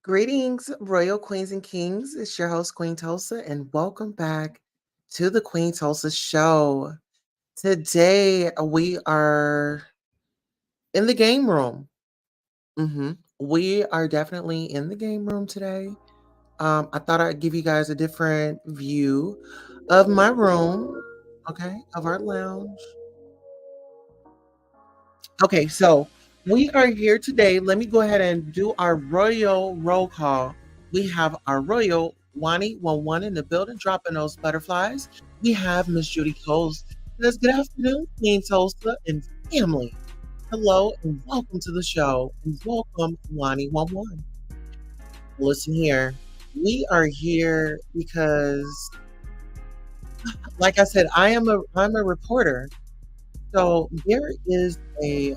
Greetings, Royal Queens and Kings. It's your host, Queen Tulsa, and welcome back to the Queen Tulsa Show. Today, we are in the game room. We are definitely in the game room today. I thought I'd give you guys a different view of my room, okay, of our lounge. Okay, so we are here today. Let me go ahead and do our royal roll call. We have our royal Wani 11 in the building, dropping those butterflies. We have Miss Judy Coles. Says, good afternoon, Queen Tulsa and family. Hello and welcome to the show. And welcome, Wani 11. Listen here. We are here because, like I said, I'm a reporter. So there is a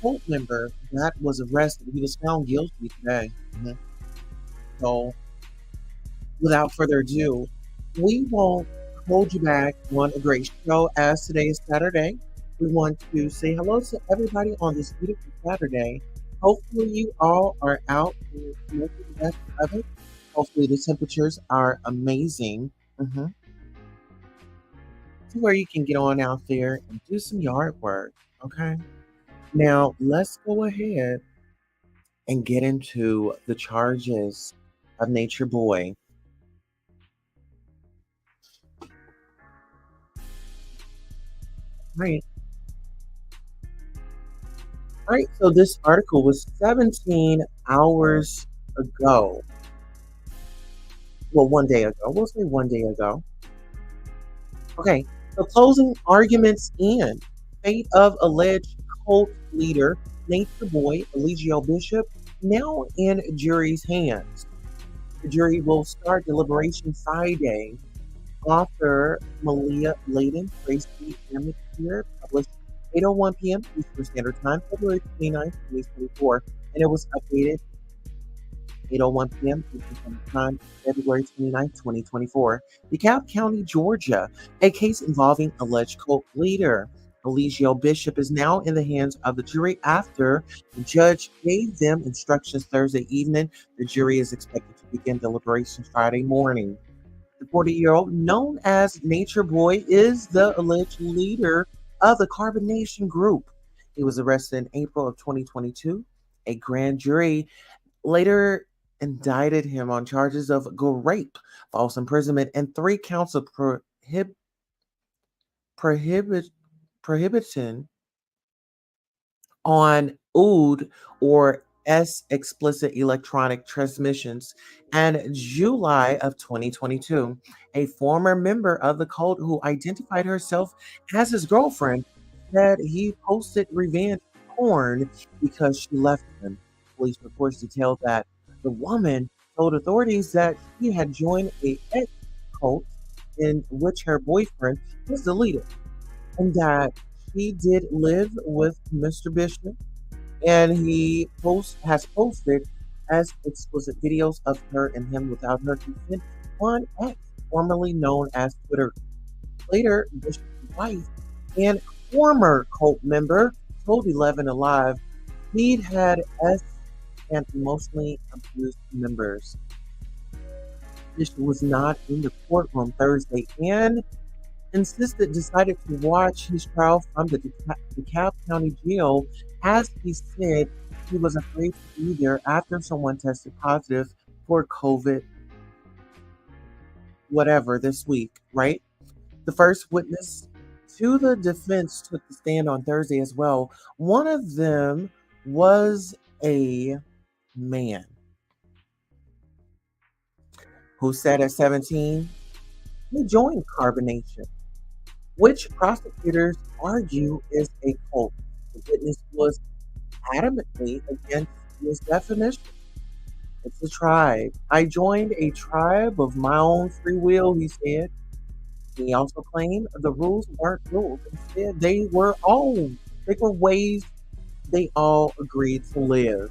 cult member that was arrested. He was found guilty today. So, without further ado, we won't hold you back on a great show as today is Saturday. We want to say hello to everybody on this beautiful Saturday. Hopefully, you all are out and making the best of it. Hopefully, the temperatures are amazing. To where you can get on out there and do some yard work. Okay. Now, let's go ahead and get into the charges of Nature Boy. Right. Right. So this article was 17 hours ago. Well, one day ago. We'll say one day ago. Okay. So closing arguments in fate of alleged cult leader Nature Boy Eligio Bishop now in jury's hands. The jury will start deliberation Friday. Author Malia Layden Tracy Amateur published 8:01 p.m. Eastern Standard Time, February 29, 2024, and it was updated 8:01 p.m. Eastern Standard Time, February 29, 2024. DeKalb County, Georgia, a case involving alleged cult leader. Eligio Bishop is now in the hands of the jury after the judge gave them instructions Thursday evening. The jury is expected to begin deliberations Friday morning. The 40-year-old, known as Nature Boy, is the alleged leader of the Carbonation Group. He was arrested in April of 2022. A grand jury later indicted him on charges of rape, false imprisonment, and 3 counts of prohibition on oud or S explicit electronic transmissions. And July of 2022, a former member of the cult who identified herself as his girlfriend said he posted revenge porn because she left him. Police reports detailed that the woman told authorities that she had joined a ex cult in which her boyfriend was the leader, and that he did live with Mr. Bishop, and he has posted as explicit videos of her and him without her consent on X, formerly known as Twitter. Later, Bishop's wife and former cult member told 11 Alive he'd had S and emotionally abused members. Bishop was not in the courtroom Thursday and decided to watch his trial from the DeKalb County Jail, as he said he was afraid to be there after someone tested positive for COVID, whatever, this week, right? The first witness to the defense took the stand on Thursday as well. One of them was a man who said at 17 he joined Carbonation, which prosecutors argue is a cult. The witness was adamantly against this definition. It's a tribe. I joined a tribe of my own free will, he said. He also claimed the rules weren't rules. Instead, they were ways they all agreed to live.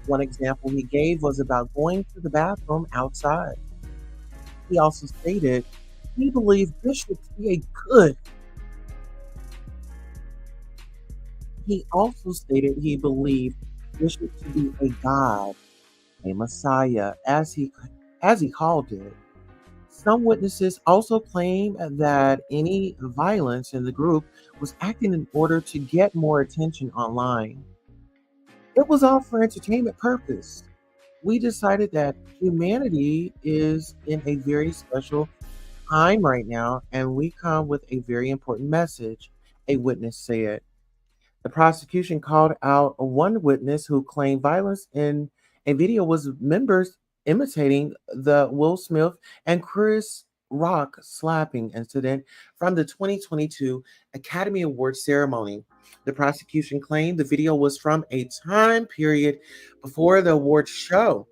One example he gave was about going to the bathroom outside. He also stated he believed Bishop to be a good. He also stated he believed Bishop to be a god. a messiah, as he called it. Some witnesses also claim that any violence in the group was acting in order to get more attention online. It was all for entertainment purpose. We decided that humanity is in a very special time right now, and we come with a very important message, a witness said. The prosecution called out one witness who claimed violence in a video was members imitating the Will Smith and Chris Rock slapping incident from the 2022 Academy Awards ceremony. The prosecution claimed the video was from a time period before the awards show.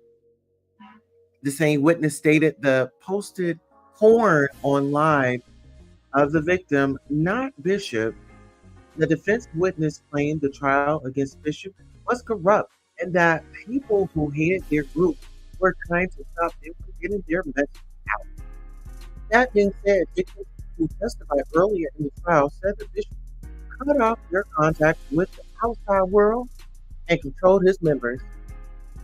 The same witness stated the posted porn on live of the victim, not Bishop. The defense witness claimed the trial against Bishop was corrupt and that people who hated their group were trying to stop them from getting their message out. That being said, victims who testified earlier in the trial said that Bishop cut off their contact with the outside world and controlled his members.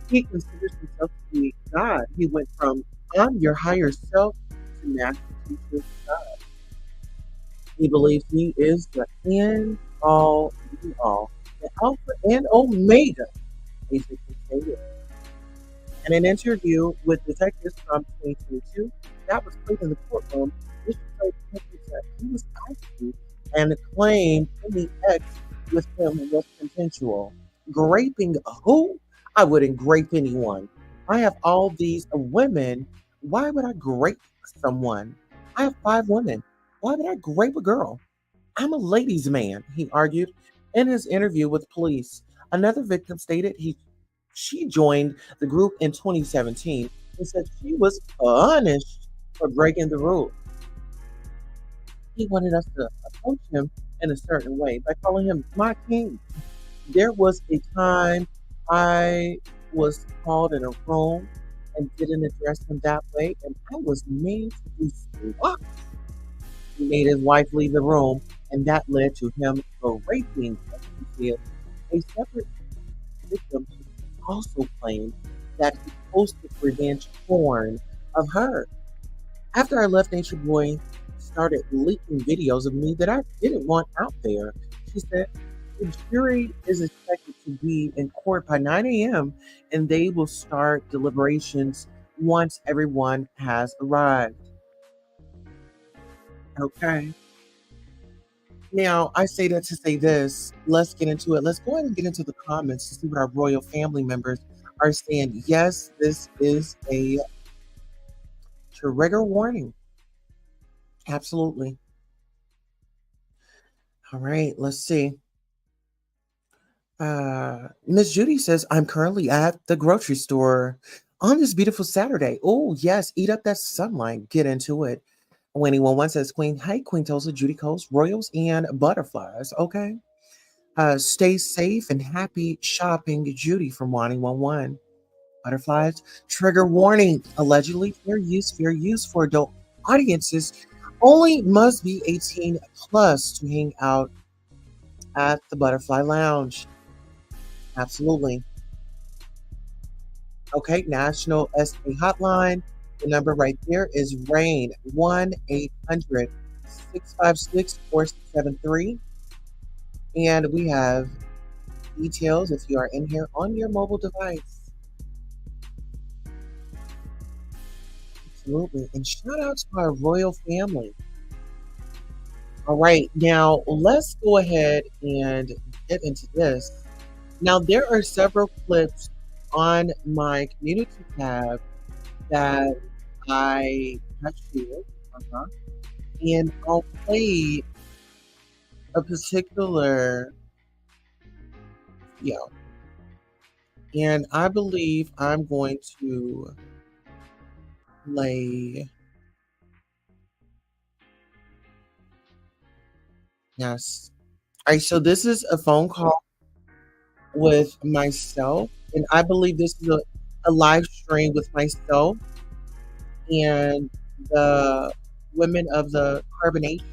He considers himself to be God. He went from I'm your higher self to master teacher God. He believes he is the end all be all, the Alpha and Omega, basically stated. In an interview with detectives from 2022 that was played in the courtroom, Bishop told detectives that he was acting and claimed any ex with him was consensual. Graping who? I wouldn't grape anyone. I have all these women. Why would I grape someone? I have 5 women. Why would I grape a girl? I'm a ladies' man, he argued in his interview with police. Another victim stated she joined the group in 2017 and said she was punished for breaking the rules. He wanted us to approach him in a certain way by calling him my king. There was a time I was called in a room and didn't address him that way, and I was made to do what? He made his wife leave the room, and that led to him raping her. A separate victim also claimed that he posted revenge porn of her. After I left, Nature Boy started leaking videos of me that I didn't want out there. She said the jury is expected to be in court by 9 a.m. and they will start deliberations once everyone has arrived. Okay. Now, I say that to say this. Let's get into it. Let's go ahead and get into the comments to see what our royal family members are saying. Yes, this is a trigger warning. Absolutely. All right, let's see. Miss Judy says, I'm currently at the grocery store on this beautiful Saturday. Oh, yes, eat up that sunlight. Get into it. Winnie one says, Queen, hi, Queen Tulsa, Judy Coast, Royals, and Butterflies. Okay. Stay safe and happy shopping, Judy from Wani 11. Butterflies. Trigger warning. Allegedly, fair use for adult audiences. Only must be 18 plus to hang out at the Butterfly Lounge. Absolutely. Okay, National SA Hotline. The number right there is RAIN 1-800-656-4673. And we have details if you are in here on your mobile device. Absolutely. And shout out to our royal family. All right, now let's go ahead and get into this. Now, there are several clips on my community tab that I have shared, and I'll play a particular, yeah, and I believe I'm going to play, yes. All right, so this is a phone call with myself, and I believe this is a live stream with myself and the women of the carbonation.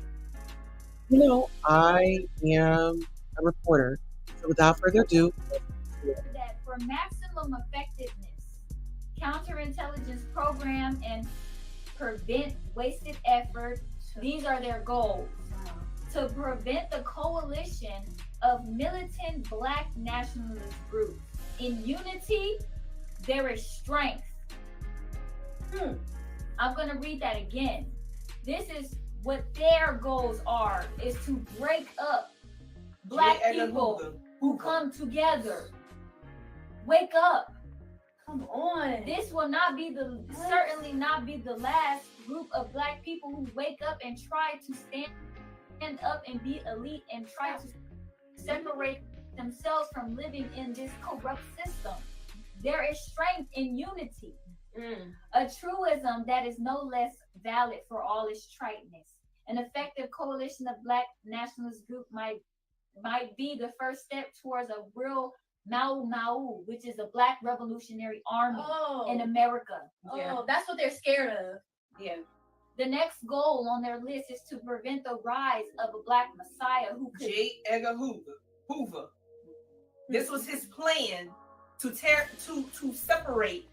I am a reporter. So without further ado, That for maximum effectiveness. counterintelligence program and prevent wasted effort. These are their goals. To prevent the coalition of militant black nationalist groups. In unity, there is strength. I'm going to read that again. This is what their goals are, is to break up black people who come together. Wake up. Come on. This will not be certainly not be the last group of black people who wake up and try to stand up and be elite and try to separate themselves from living in this corrupt system. There is strength in unity. A truism that is no less valid for all its triteness. An effective coalition of black nationalist group might be the first step towards a real Mau Mau, which is a black revolutionary army in America. That's what they're scared of. Yeah. The next goal on their list is to prevent the rise of a black messiah who could... J. Edgar Hoover. This was his plan to separate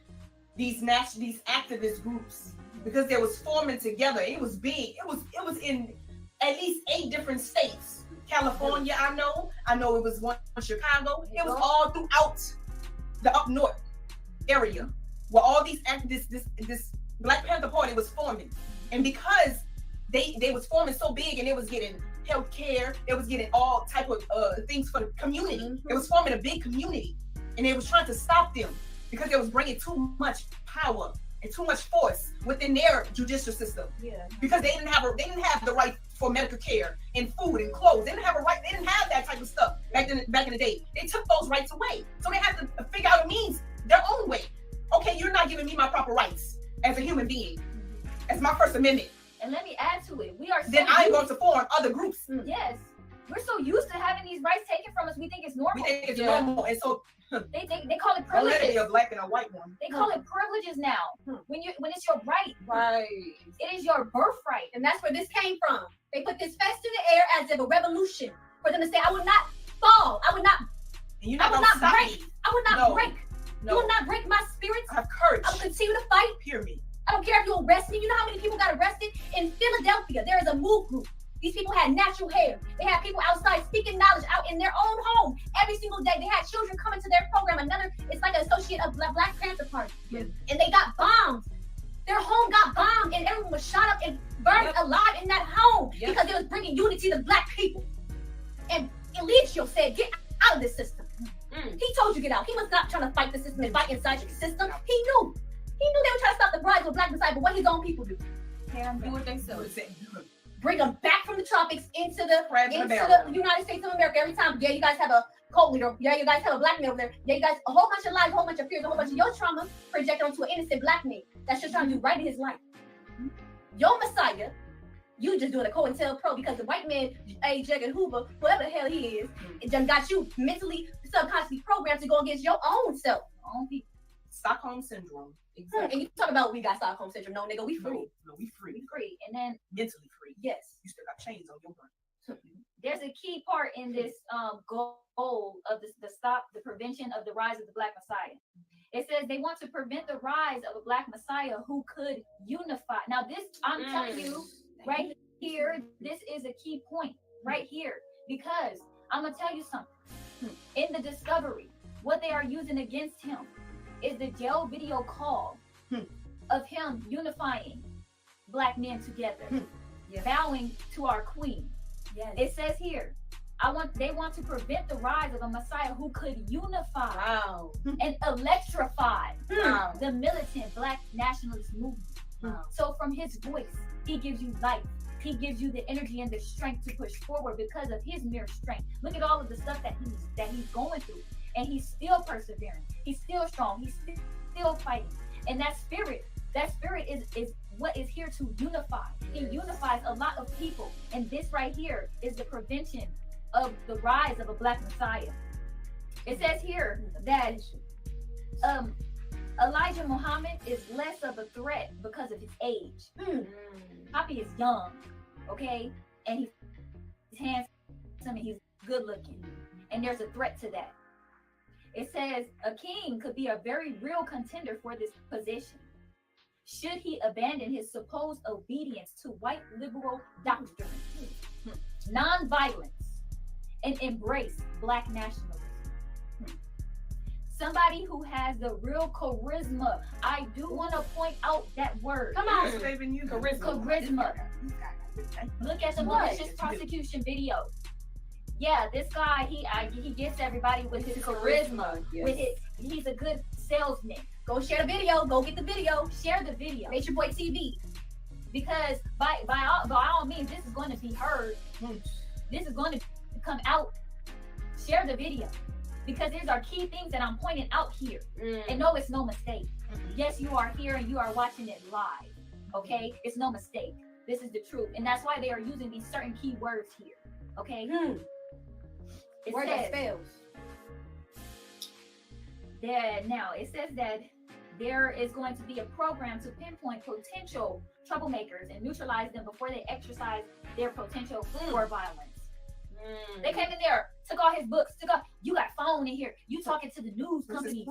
these activist groups, because they was forming together. It was big. It was in at least 8 different states. California, I know it was one in Chicago. It was all throughout the up north area where all these activists, this Black Panther Party was forming. And because they was forming so big and it was getting health care, it was getting all type of things for the community. It was forming a big community, and they was trying to stop them because they was bringing too much power and too much force within their judicial system. Because they didn't have the right for medical care and food and clothes. They didn't have a right. They didn't have that type of stuff back in the day. They took those rights away, so they had to figure out a means their own way. Okay, you're not giving me my proper rights as a human being, as my First Amendment. And let me add to it. We are then I'm going to form other groups. Yes, we're so used to having these rights taken from us. We think it's normal. We think it's normal, and so they call it privileges. A black and a white one. They call it privileges now. When it's your right. Right. It is your birthright, and that's where this came from. They put this fest in the air as if a revolution for them to say, "I will not fall. I will not. I will not break. I will not break. You will not break my spirit. I have courage. I will continue to fight. Period. I don't care if you arrest me. You know how many people got arrested in Philadelphia? There is a move group. These people had natural hair. They had people outside speaking knowledge out in their own home every single day. They had children coming to their program. It's like an associate of Black Panther Party. And they got bombed. Their home got bombed, and everyone was shot up and burned alive in that home because they was bringing unity to Black people. And Eligio said, "Get out of this system." He told you get out. He was not trying to fight the system and fight inside your system. He knew they were trying to stop the rise of a Black Messiah, but what his own people do? Do what they say. Bring them back from the tropics into the United States of America every time. Yeah, you guys have a cult leader. Yeah, you guys have a black man over there. Yeah, you guys, a whole bunch of lies, a whole bunch of fears, a whole bunch of your trauma projected onto an innocent black man that's just trying to do right in his life. Your Messiah, you just doing a COINTELPRO because the white man, J. Hoover, whoever the hell he is, it just got you mentally, subconsciously programmed to go against your own self, own people. Stockholm Syndrome. Exactly. And you talk about we got Stockholm Syndrome. No, nigga, we free. No, we free. We free. And then mentally free. Yes. You still got chains on your brain. There's a key part in this goal of the prevention of the rise of the Black Messiah. It says they want to prevent the rise of a Black Messiah who could unify. Now this, I'm telling you right here, this is a key point right here, because I'm gonna tell you something. In the discovery, what they are using against him is the jail video call of him unifying Black men together, bowing to our queen. Yes. It says here, they want to prevent the rise of a Messiah who could unify and electrify the militant Black nationalist movement. So from his voice, he gives you life. He gives you the energy and the strength to push forward because of his mere strength. Look at all of the stuff that he's going through, and he's still persevering. He's still strong. He's still fighting. And that spirit is what is here to unify. He unifies a lot of people, and this right here is the prevention of the rise of a Black Messiah. It says here that Elijah Muhammad is less of a threat because of his age. Poppy is young, okay, and he's handsome and he's good looking, and there's a threat to that. It says a king could be a very real contender for this position. Should he abandon his supposed obedience to white liberal doctrine, nonviolence, and embrace black nationalism? Somebody who has the real charisma. I do want to point out that word. Come on. Charisma. Look at the malicious prosecution video. Yeah, this guy, he gets everybody with his charisma. Yes. With he's a good salesman. Go share the video. Go get the video. Share the video. Nature Boy TV. Because by all means, this is going to be heard. This is going to come out. Share the video. Because these are key things that I'm pointing out here. And no, it's no mistake. Yes, you are here and you are watching it live. Okay? It's no mistake. This is the truth. And that's why they are using these certain key words here. Okay? It Word that says, spells. now, it says that there is going to be a program to pinpoint potential troublemakers and neutralize them before they exercise their potential for violence. They came in there, took all his books, you got phone in here, you talking to the news company.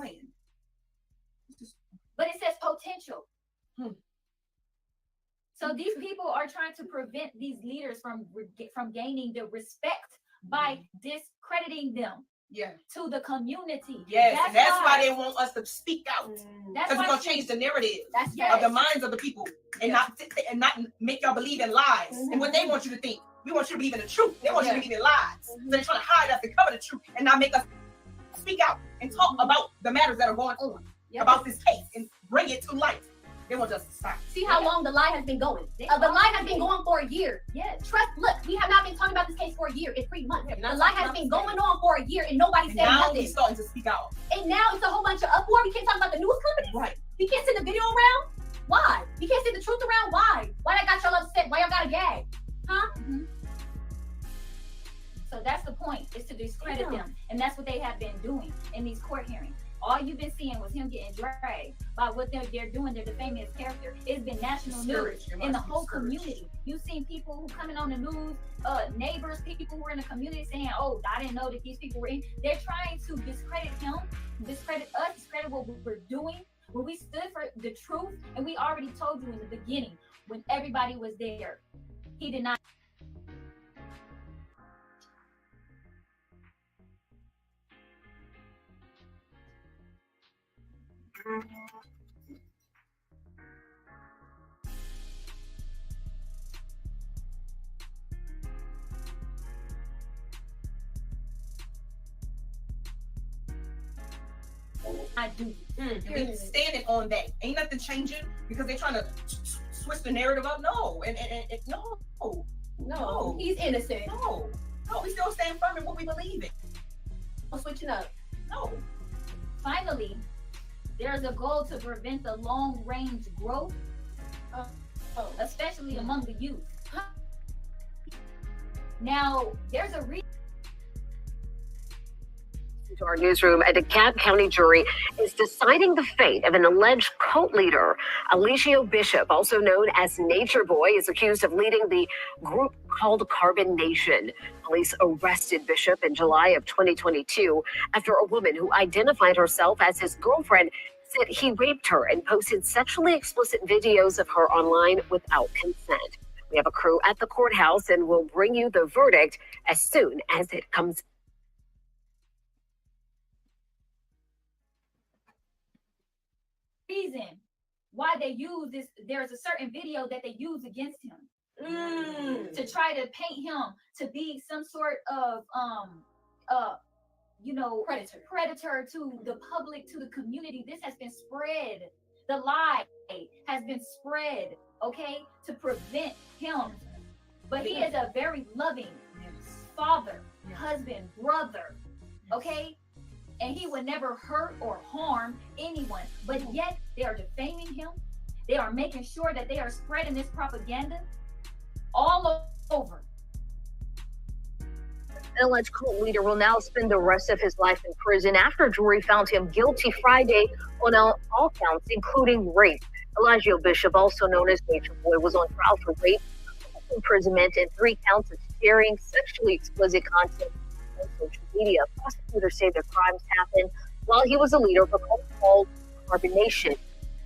But it says potential. So these people are trying to prevent these leaders from gaining the respect by discrediting them to the community. Yes, that's why they want us to speak out. That's Because we're why gonna change the narrative That's of the minds of the people and not make y'all believe in lies and what they want you to think. We want you to believe in the truth. They want you to believe in lies. So they're trying to hide us and cover the truth and not make us speak out and talk about the matters that are going on about this case and bring it to light. They want us to stop. See how long the lie has been going. The lie has been going for a year. Yes. Look, we have not been talking about this case for a year. It's 3 months. The lie has been going on for a year and nobody said now nothing. he's starting to speak out. And now it's a whole bunch of uproar. We can't talk about the news companies. Right. We can't send the video around. Why? We can't send the truth around. Why? Why that got y'all upset? Why y'all got a gag? Huh? So that's the point, is to discredit them. And that's what they have been doing in these court hearings. All you've been seeing was him getting dragged by what they're doing. They're defaming his character. It's been national news in the whole community. You've seen people who coming on the news, neighbors, people who were in the community saying, oh, I didn't know that these people were in. They're trying to discredit him, discredit us, discredit what we're doing. When we stood for the truth, and we already told you in the beginning, when everybody was there, he did not. I do. We standing on that. Ain't nothing changing because they're trying to switch the narrative up. No, and no, He's innocent. no. We still stand firm in what we believe in. I'm switching up. No. Finally, there's a goal to prevent the long-range growth, especially among the youth. Now, there's a reason. To our newsroom, a Dekalb County jury is deciding the fate of an alleged cult leader. Eligio Bishop, also known as Nature Boy, is accused of leading the group called Carbon Nation. Police arrested Bishop in July of 2022 after a woman who identified herself as his girlfriend said he raped her and posted sexually explicit videos of her online without consent. We have a crew at the courthouse and will bring you the verdict as soon as it comes. Reason why they use this, there's a certain video that they use against him to try to paint him to be some sort of predator to the public, to the community. This has been spread. The lie has been spread, okay, to prevent him. But he is a very loving father, husband, brother, okay? And he would never hurt or harm anyone. But yet they are defaming him. They are making sure that they are spreading this propaganda all over. An alleged cult leader will now spend the rest of his life in prison after a jury found him guilty Friday on all counts, including rape. Eligio Bishop, also known as Nature Boy, was on trial for rape, imprisonment, and 3 counts of sharing sexually explicit content on social media. Prosecutors say the crimes happened while he was a leader of a cult called Carbonation.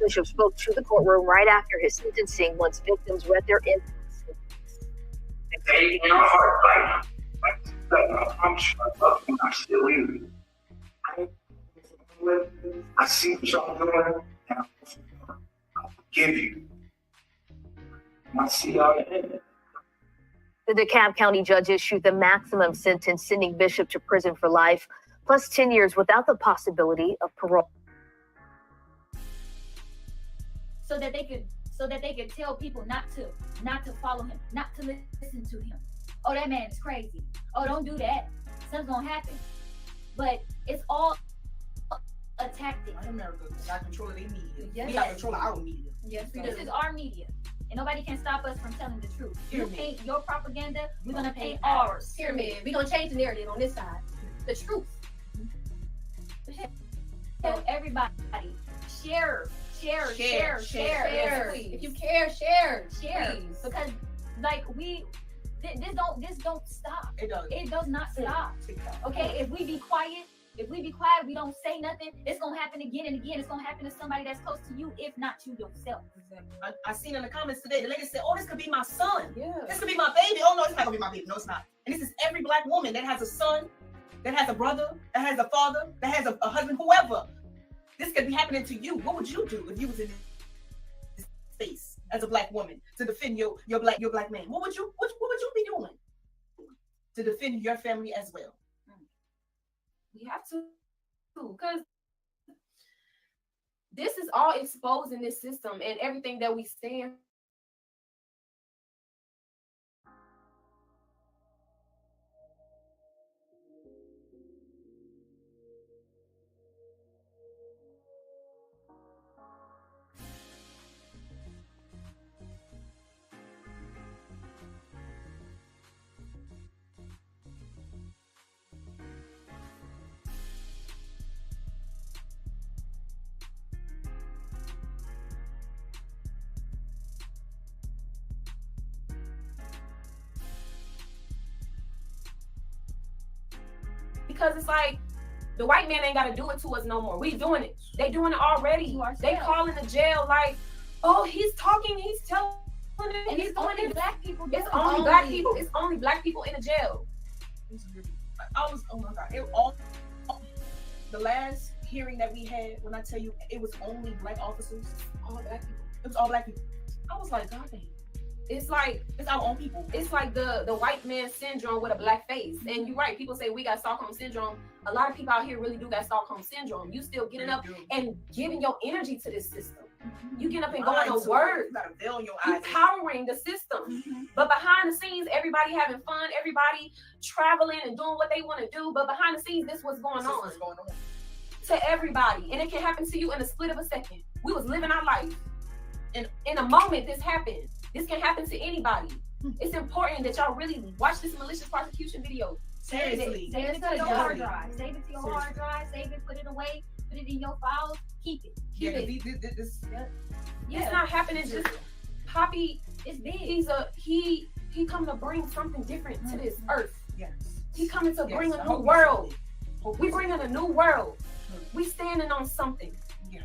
Bishop spoke to the courtroom right after his sentencing once victims read their inputs. Pain in our heart, I'm sure I love you. I'm still in you. I see what y'all doing, and I'll forgive you. I see y'all in. The DeKalb County judge issued the maximum sentence, sending Bishop to prison for life, plus 10 years without the possibility of parole. So that they could tell people not to follow him, not to listen to him. Oh, that man is crazy. Oh, don't do that. Something's gonna happen. But it's all a tactic. America got control of their media. Yes. We got control of our media. Yes, this is our media. And nobody can stop us from telling the truth. You paint your propaganda, we're gonna paint ours. Pyramid. We're gonna change the narrative on this side. The truth. Tell everybody, share. If you care, share. Please. Because like this don't stop. It does not stop. Okay, if we be quiet, we don't say nothing, it's gonna happen again and again. It's gonna happen to somebody that's close to you, if not you yourself. I seen in the comments today, the lady said, "Oh, this could be my son. Yeah. This could be my baby. Oh no, it's not gonna be my baby. No, it's not." And this is every black woman that has a son, that has a brother, that has a father, that has a husband, whoever. This could be happening to you. What would you do if you was in this space as a black woman to defend your black man? What would you be doing to defend your family as well? We have to, because this is all exposed in this system and everything that we stand. Because it's like the white man ain't got to do it to us no more. We doing it. They doing it already. They calling the jail like, oh, he's talking, he's telling it, And it's only black people. It's only black people. It's only black people in the jail. Oh my God. The last hearing that we had, when I tell you it was only black officers, All black people. it was all black people. I was like, God damn. It's like It's our own people. it's like the white man syndrome with a black face. And you're right. People say we got Stockholm syndrome. A lot of people out here really do got Stockholm syndrome. You still getting up and giving your energy to this system. You get up and going to work. You gotta veil your You eyes. powering the system. But behind the scenes, everybody having fun, everybody traveling and doing what they want to do. But behind the scenes, this what's going This is on what's going on. to everybody. And it can happen to you in a split of a second. We was living our life. And in a moment, this happened. This can happen to anybody. It's important that y'all really watch this malicious prosecution video. Seriously. Save it to your hard drive. Save it to your hard drive. Save it, put it away, put it in your files, keep it. Yeah, Keep it. this It's not happening just Poppy. It's big. He come to bring something different to this earth. yes. He coming to bring Yes, a I new hope you world. Hope We you bringing a new world. We standing on something. Yeah.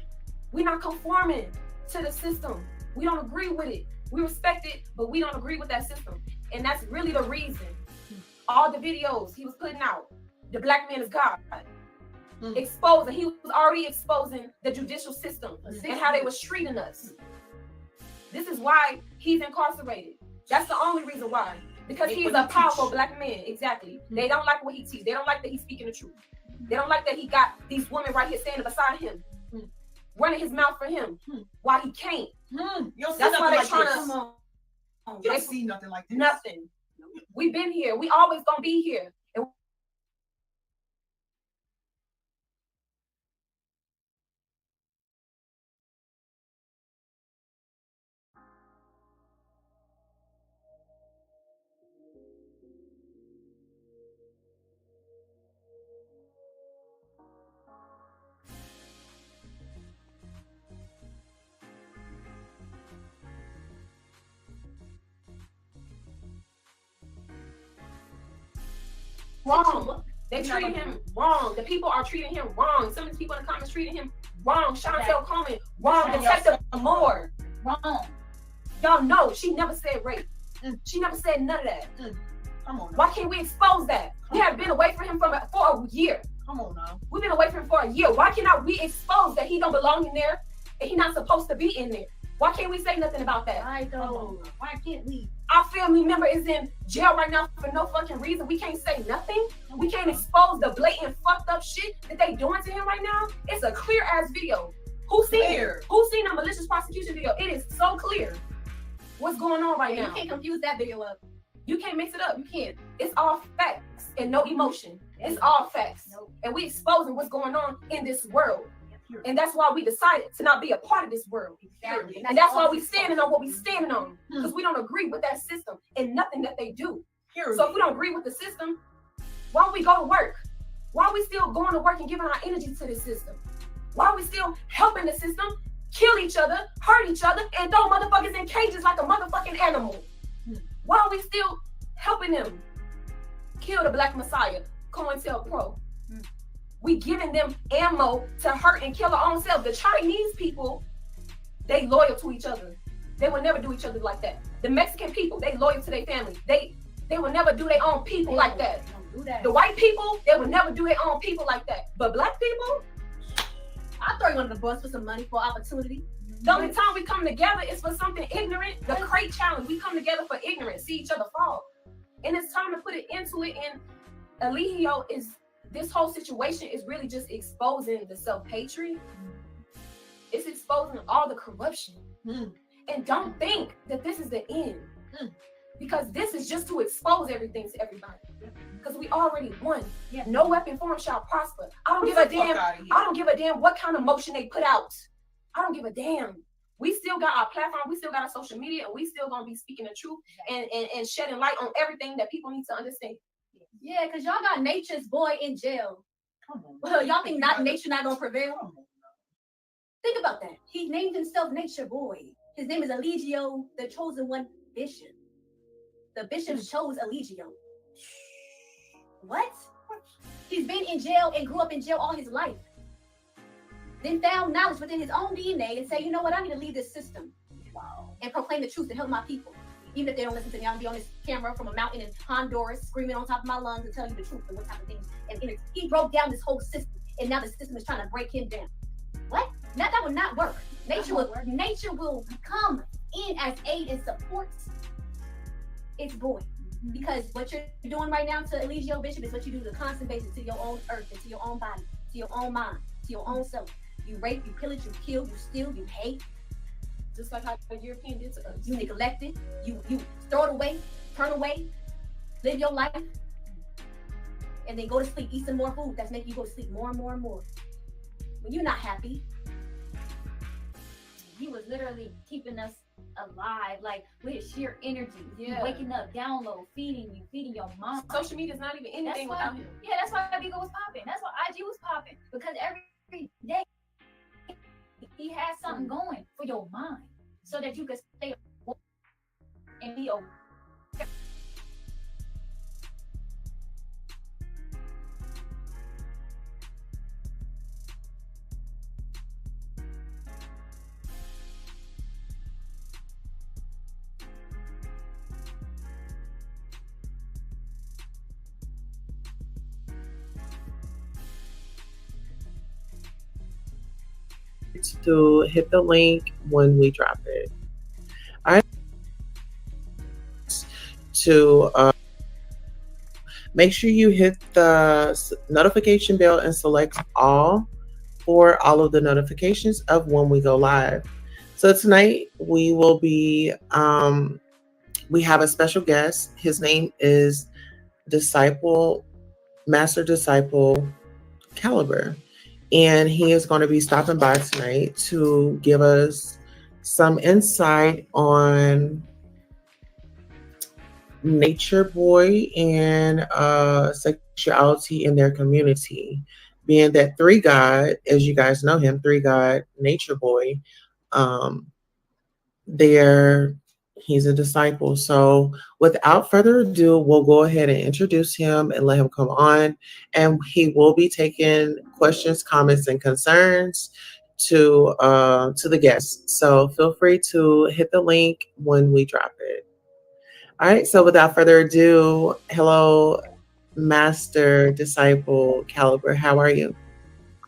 We not conforming to the system. We don't agree with it. We respect it, but we don't agree with that system. And that's really the reason. All the videos he was putting out, the black man is God. Exposing. He was already exposing the judicial system and how they was treating us. This is why he's incarcerated. That's the only reason why. Because he's a powerful black man. Exactly. They don't like what he teaches. They don't like that he's speaking the truth. They don't like that he got these women right here standing beside him, running his mouth for him, while he can't. You don't see That's why nothing they like trying this. to come on. You don't see nothing like this. Nothing. We've been here. We always gonna be here. And wrong. They treating him wrong. The people are treating him wrong. Some of the people in the comments treating him wrong. Chantel Coleman, wrong. Detective Moore, wrong. Y'all know she never said rape. She never said none of that. Come on now. Why can't we expose that? We have been away from him for a year. Come on now. We've been away from him for a year. Why cannot we expose that he don't belong in there and he's not supposed to be in there? Why can't we say nothing about that? Why though? Why can't we? Our family member is in jail right now for no fucking reason. We can't say nothing. We can't expose the blatant fucked up shit that they doing to him right now. It's a clear ass video. Who's seen it? Who's seen a malicious prosecution video? It is so clear what's going on right now. You can't confuse that video up. You can't mix it up. You can't. It's all facts and no emotion. It's all facts. And we exposing what's going on in this world. And that's why we decided to not be a part of this world. Exactly. And that's why we standing on what we standing on. Because we don't agree with that system and nothing that they do. So if we don't agree with the system, why don't we go to work? Why are we still going to work and giving our energy to this system? Why are we still helping the system kill each other, hurt each other, and throw motherfuckers in cages like a motherfucking animal? Why are we still helping them kill the Black Messiah, COINTELPRO? We giving them ammo to hurt and kill our own selves. The Chinese people, they loyal to each other. They will never do each other like that. The Mexican people, they loyal to their family. They will never do their own people like that. The white people, they will never do their own people like that. But Black people, I'll throw you under the bus for some money for opportunity. the only time we come together is for something ignorant. The crate challenge, we come together for ignorance, see each other fall. And it's time to put it into it. And Eligio is, this whole situation is really just exposing the self-hatred. It's exposing all the corruption. And don't think that this is the end. Because this is just to expose everything to everybody. Because we already won. No weapon formed shall prosper. I don't give a damn. I don't give a damn what kind of motion they put out. I don't give a damn. We still got our platform. We still got our social media, and we still gonna be speaking the truth and shedding light on everything that people need to understand. Yeah, because y'all got Nature's boy in jail. Well, y'all think nature not gonna prevail? Think about that. He named himself Nature Boy. His name is Eligio, the chosen one bishop. The bishop chose Eligio. What? He's been in jail and grew up in jail all his life. Then found knowledge within his own DNA and say, you know what, I need to leave this system and proclaim the truth to help my people. Even if they don't listen to me, I'll be on this camera from a mountain in Honduras, screaming on top of my lungs and telling you the truth and what type of things. And he broke down this whole system, and now the system is trying to break him down. What? That would not work. Nature will come in as aid and support its boy. Because what you're doing right now to Eligio Bishop is what you do to constant basis to your own earth and to your own body, to your own mind, to your own self. You rape, you pillage, you kill, you steal, you hate. Just like how the European did to us. You neglect it, you throw it away, turn away, live your life, and then go to sleep, eat some more food that's making you go to sleep more and more and more. When you're not happy. He was literally keeping us alive, like with his sheer energy. Waking up, download, feeding your mom. Social media is not even anything without him. Yeah, that's why Bigo was popping. That's why IG was popping. Because every day he had something going for your mind so that you could stay and be aware. To hit the link when we drop it. I to make sure you hit the notification bell and select all for all of the notifications of when we go live. So tonight we will be we have a special guest. His name is Master Disciple Caliber. And he is going to be stopping by tonight to give us some insight on Nature Boy and sexuality in their community. Being that Three God, as you guys know him, Three God, Nature Boy, they're He's a disciple. So without further ado, we'll go ahead and introduce him and let him come on. And he will be taking questions, comments, and concerns to the guests. So feel free to hit the link when we drop it. All right. So without further ado, hello, Master Disciple Caliber. How are you?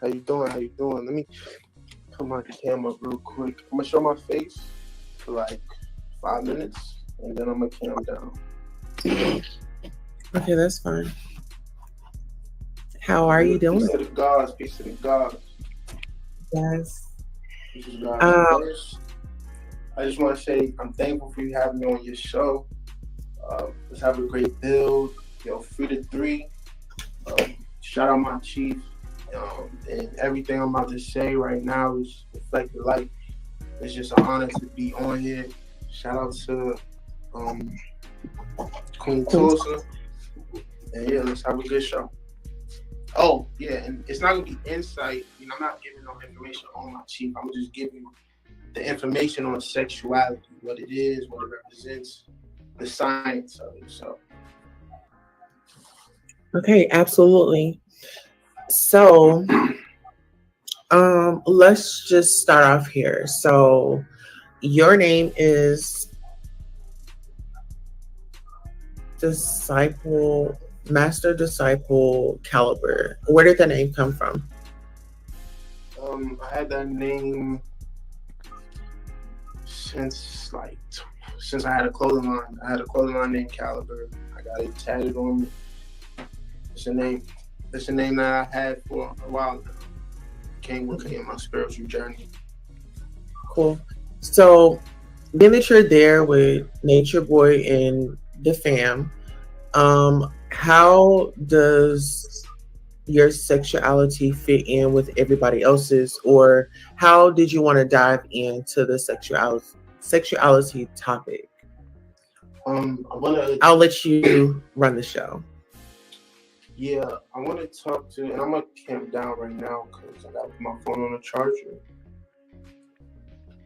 How you doing? How you doing? Let me put my camera real quick. I'm gonna show my face for like 5 minutes, and then I'm gonna cam down. Okay, that's fine. How are you doing? Peace to the gods. Peace to the gods. Yes. Peace to the gods. First, I just want to say I'm thankful for you having me on your show. Let's have a great build. Yo, 3 to 3. Shout out my chief. And everything I'm about to say right now is reflected light. It's just an honor to be on here. Shout out to Queen Tulsa. And yeah, let's have a good show. Oh, yeah, and it's not gonna be insight. You know, I'm not giving no information on my chief. I'm just giving the information on sexuality, what it is, what it represents, the science of it. So okay, absolutely. So let's just start off here. So your name is Master Disciple Caliber. Where did the name come from? I had that name since I had a clothing line. I had a clothing line named Caliber. I got it tatted on me. It's a name that I had for a while now. Came with me in my spiritual journey. Cool. So being that you're there with Nature Boy and the fam, how does your sexuality fit in with everybody else's, or how did you want to dive into the sexuality topic? I'll let you run the show. Yeah, I want to talk to, and I'm gonna camp down right now because I got my phone on the charger.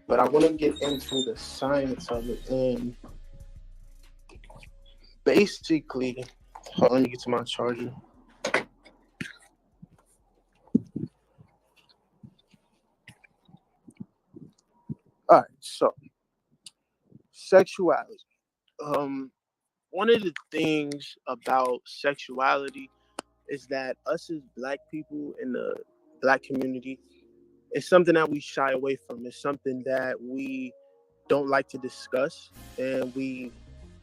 But I want to get into the science of it, and basically, hold on, let me get to my charger. All right, so sexuality. One of the things about sexuality is that us as Black people in the Black community, it's something that we shy away from. It's something that we don't like to discuss, and we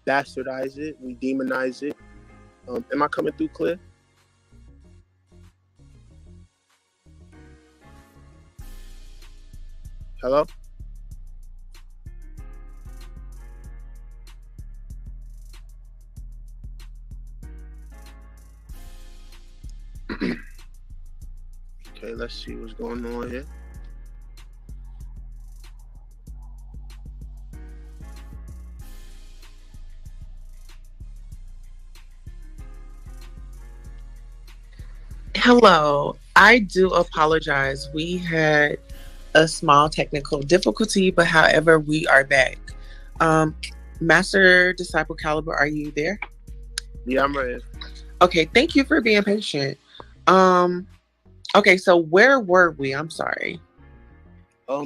bastardize it, we demonize it. Am I coming through clear? Hello? Okay, let's see what's going on here. Hello. I do apologize. We had a small technical difficulty, but however, we are back. Master Disciple Caliber, are you there? Yeah, I'm ready. Okay, thank you for being patient. Okay, so where were we? I'm sorry. I'll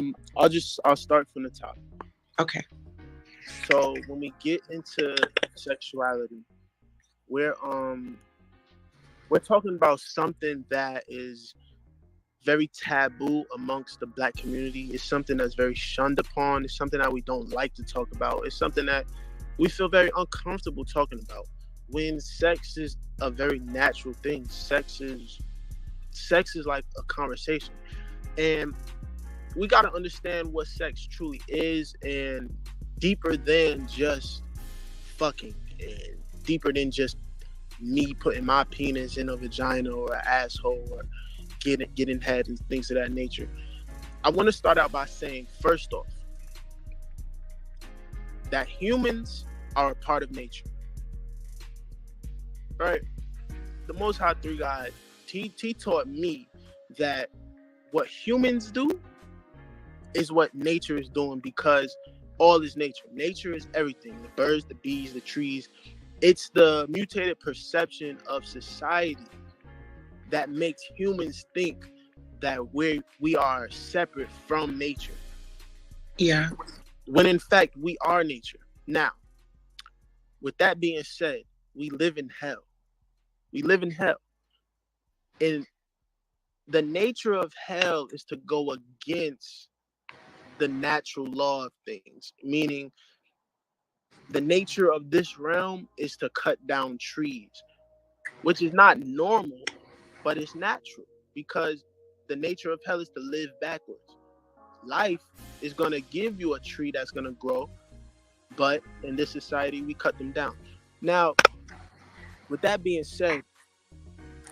start from the top. Okay. So when we get into sexuality, we're talking about something that is very taboo amongst the Black community. It's something that's very shunned upon. It's something that we don't like to talk about. It's something that we feel very uncomfortable talking about. When sex is a very natural thing, sex is like a conversation, and we got to understand what sex truly is, and deeper than just fucking, and deeper than just me putting my penis in a vagina or an asshole or getting head and things of that nature. I want to start out by saying, first off, that humans are a part of nature. Right? The Most High Three God, he taught me that what humans do is what nature is doing, because all is nature. Nature is everything. The birds, the bees, the trees. It's the mutated perception of society that makes humans think that we are separate from nature. Yeah. When in fact we are nature. Now, with that being said, we live in hell. We live in hell. And the nature of hell is to go against the natural law of things, meaning the nature of this realm is to cut down trees, which is not normal, but it's natural because the nature of hell is to live backwards. Life is going to give you a tree that's going to grow, but in this society, we cut them down. Now, with that being said,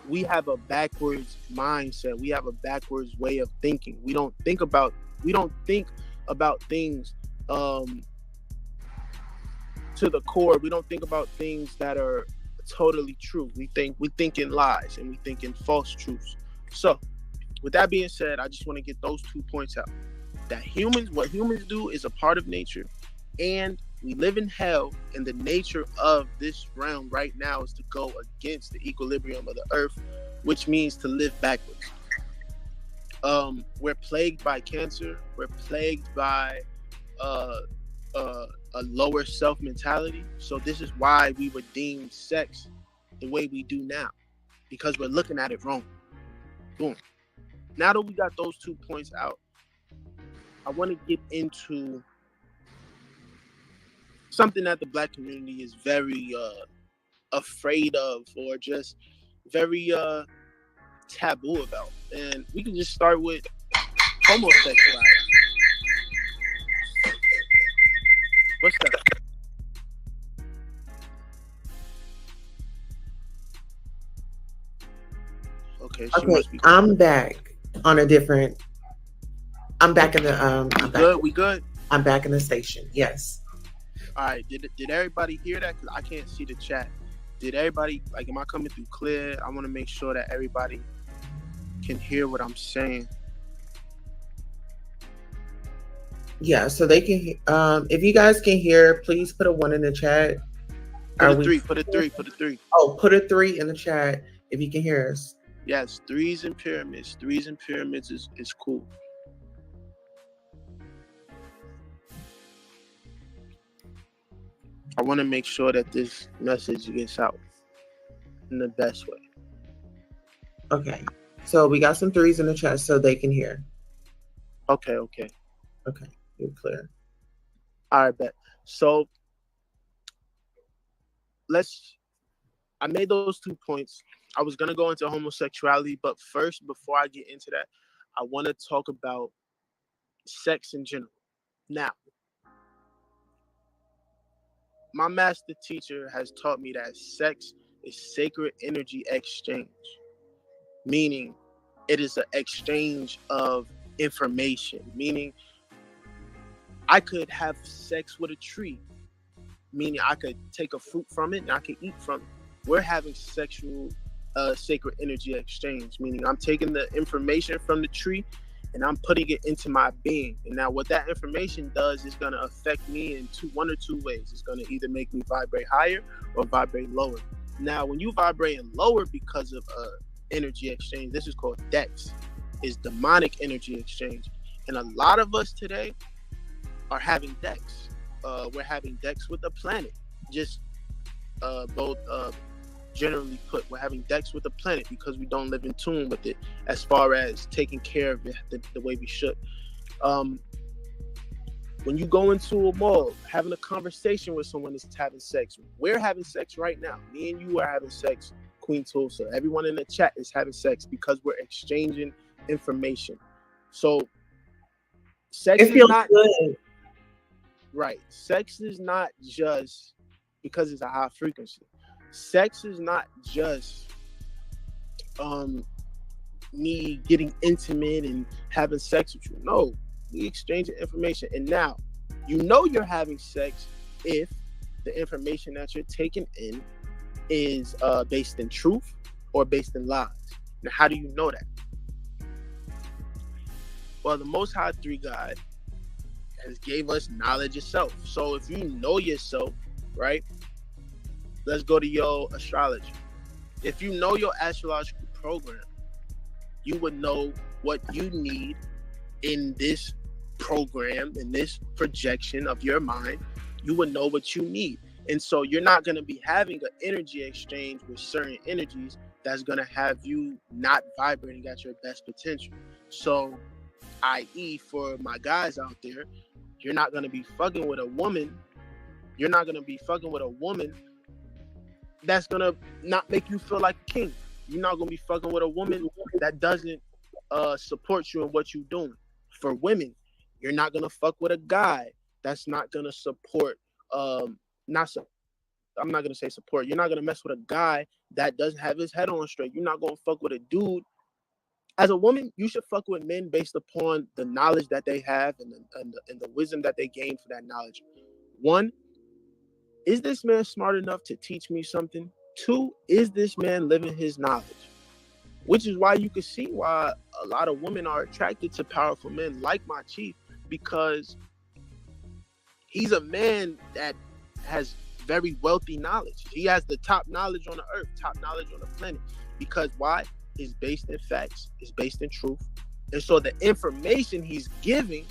we have a backwards mindset. We have a backwards way of thinking. We don't think about things to the core. We don't think about things that are totally true. We think in lies and we think in false truths. So, with that being said, I just want to get those 2 points out. That what humans do is a part of nature, and we live in hell, and the nature of this realm right now is to go against the equilibrium of the earth, which means to live backwards. We're plagued by cancer. We're plagued by a lower self mentality. So this is why we were deemed sex the way we do now, because we're looking at it wrong. Boom. Now that we got those 2 points out, I want to get into something that the Black community is very afraid of, or just very taboo about. And we can just start with homosexuality. What's that? Okay, she Okay, must be I'm back on a different. I'm back in the We good? I'm back in the station. Yes. All right. Did everybody hear that? Because I can't see the chat. Did everybody, like, am I coming through clear? I want to make sure that everybody can hear what I'm saying. Yeah, so they can. If you guys can hear, please put a 1 in the chat. Put a 3. Put a 3. Put a 3. Oh, put a 3 in the chat if you can hear us. Yes, 3s and pyramids. 3s and pyramids is cool. I want to make sure that this message gets out in the best way. Okay. So we got some 3s in the chat so they can hear. Okay. Okay. You're clear. All right, bet. So I made those 2 points. I was going to go into homosexuality, but first, before I get into that, I want to talk about sex in general. Now, my master teacher has taught me that sex is sacred energy exchange, meaning it is an exchange of information, meaning I could have sex with a tree, meaning I could take a fruit from it and I could eat from it. We're having sexual sacred energy exchange, meaning I'm taking the information from the tree and I'm putting it into my being. And now what that information does is going to affect me in one or two ways. It's going to either make me vibrate higher or vibrate lower. Now, when you vibrate lower because of energy exchange, this is called dex, is demonic energy exchange. And a lot of us today are having dex. We're having dex with the planet. Just both generally put, we're having dex with the planet because we don't live in tune with it as far as taking care of it the way we should. When you go into a mall, having a conversation with someone that's having sex, we're having sex right now. Me and you are having sex, Queen Tulsa. Everyone in the chat is having sex because we're exchanging information. So sex is not good. Right. Sex is not just because it's a high frequency. Sex is not just me getting intimate and having sex with you. No, we exchanging information. And now, you know you're having sex if the information that you're taking in is based in truth or based in lies. Now, how do you know that? Well, the Most High Three God has gave us knowledge itself. So if you know yourself, right? Let's go to your astrology. If you know your astrological program, you would know what you need in this program, in this projection of your mind. You would know what you need. And so you're not going to be having an energy exchange with certain energies that's going to have you not vibrating at your best potential. So, i.e., for my guys out there, you're not going to be fucking with a woman. You're not going to be fucking with a woman that's going to not make you feel like a king. You're not going to be fucking with a woman that doesn't support you in what you're doing. For women, you're not going to fuck with a guy that's not going to support, I'm not going to say support. You're not going to mess with a guy that doesn't have his head on straight. You're not going to fuck with a dude. As a woman, you should fuck with men based upon the knowledge that they have and the wisdom that they gain for that knowledge. One, is this man smart enough to teach me something? Two, is this man living his knowledge? Which is why you can see why a lot of women are attracted to powerful men like my chief, because he's a man that has very wealthy knowledge. He has the top knowledge on the earth, top knowledge on the planet. Because why? It's based in facts, it's based in truth. And so the information he's giving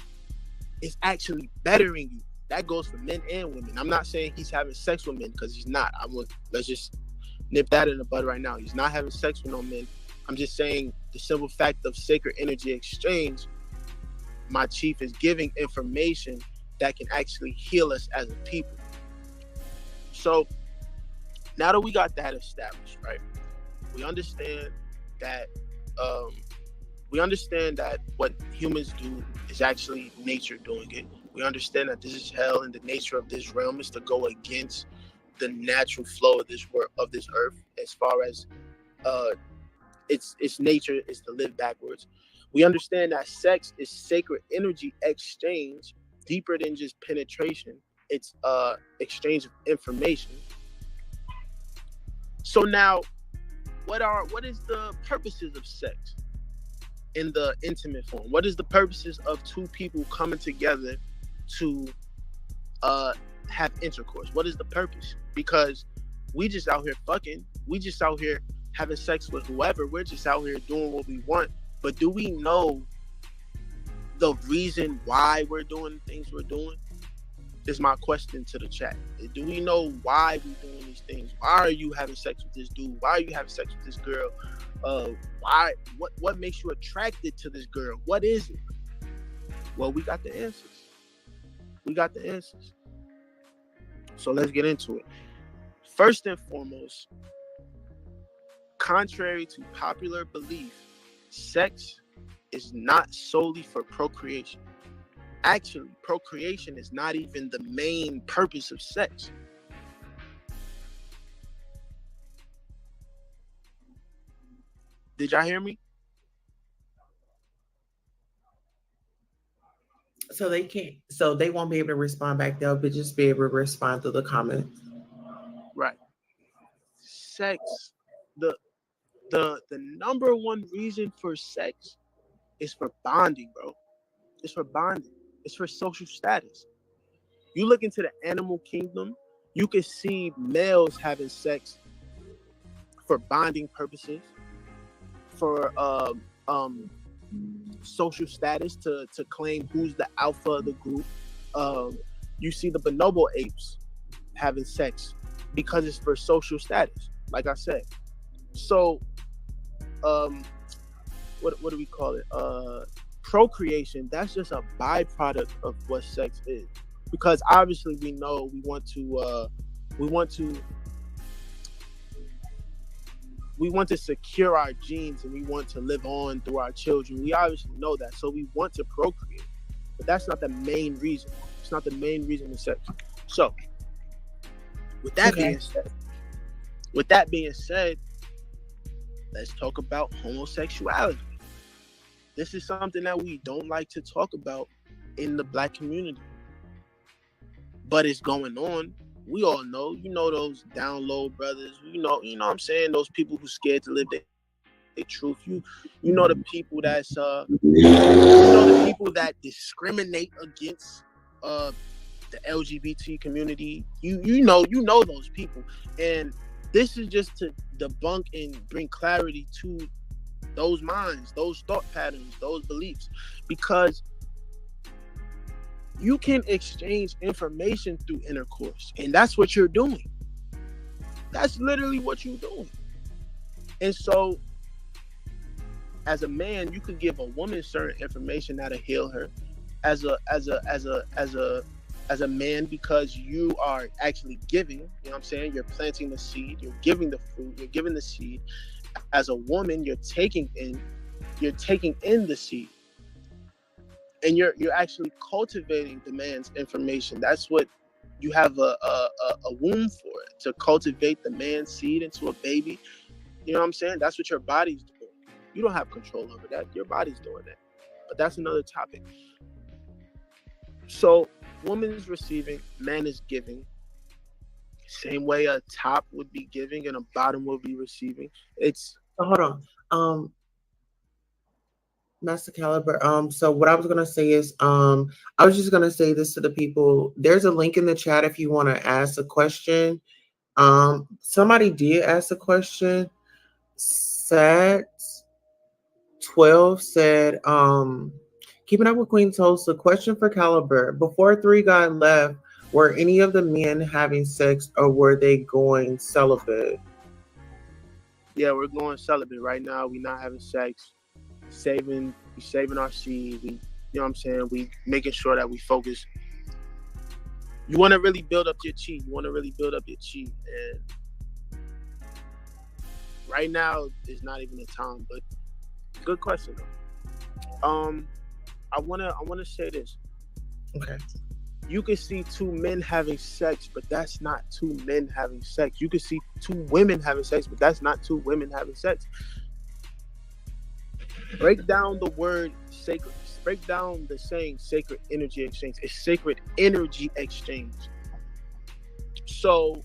is actually bettering you. That goes for men and women. I'm not saying he's having sex with men, because he's not. Let's just nip that in the bud right now. He's not having sex with no men. I'm just saying the simple fact of sacred energy exchange, my chief is giving information that can actually heal us as a people. So now that we got that established, right? We understand that what humans do is actually nature doing it. We understand that this is hell, and the nature of this realm is to go against the natural flow of this earth, as far as its nature is to live backwards. We understand that sex is sacred energy exchange, deeper than just penetration. It's exchange of information. So now, what is the purposes of sex in the intimate form? What is the purposes of two people coming together to have intercourse? What is the purpose? Because we just out here fucking. We just out here having sex with whoever. We're just out here doing what we want. But do we know the reason why we're doing the things we're doing? Is my question to the chat. Do we know why we're doing these things? Why are you having sex with this dude? Why are you having sex with this girl? Why? What makes you attracted to this girl? What is it? Well, we got the answers. We got the answers. So let's get into it. First and foremost, contrary to popular belief, sex is not solely for procreation. Actually, procreation is not even the main purpose of sex. Did y'all hear me? So they won't be able to respond back. They'll just be able to respond to the comments. Right. Sex, the number one reason for sex is for bonding, bro. It's for bonding. It's for social status. You look into the animal kingdom, you can see males having sex for bonding purposes, for social status, to claim who's the alpha of the group. You see the bonobo apes having sex because it's for social status, like I said. So, what do we call it? Procreation, that's just a byproduct of what sex is, because obviously we know we want to secure our genes, and we want to live on through our children. We obviously know that, so we want to procreate, but that's not the main reason. It's not the main reason for sex. So with that being said, let's talk about homosexuality. This is something that we don't like to talk about in the Black community, but it's going on. We all know, those down low brothers, you know what I'm saying? Those people who scared to live their truth. You know the people the people that discriminate against the LGBT community. You know those people, and this is just to debunk and bring clarity to those minds, those thought patterns, those beliefs, because you can exchange information through intercourse, and that's what you're doing. That's literally what you're doing. And so, as a man, you could give a woman certain information that'll heal her. As a man, because you are actually giving, you know what I'm saying? You're planting the seed, you're giving the fruit, you're giving the seed. As a woman, you're taking in the seed. And you're actually cultivating the man's information. That's what you have a womb for, it, to cultivate the man's seed into a baby. You know what I'm saying? That's what your body's doing. You don't have control over that. Your body's doing that. But that's another topic. So, woman is receiving, man is giving. Same way a top would be giving and a bottom would be receiving. It's hold on. Master Caliber. So what I was gonna say is, I was just gonna say this to the people. There's a link in the chat if you want to ask a question. Somebody did ask a question. Set 12 said, keeping up with Queen Tulsa. Question for Caliber: before 3 got left, were any of the men having sex, or were they going celibate? Yeah, we're going celibate right now. We're not having sex. We saving our seed. We, you know what I'm saying? We making sure that we focus. You want to really build up your chi. And right now is not even the time. But good question though. I wanna say this. Okay. You can see 2 men having sex, but that's not 2 men having sex. You can see 2 women having sex, but that's not 2 women having sex. Break down the word sacred. Break down the saying sacred energy exchange. It's sacred energy exchange. So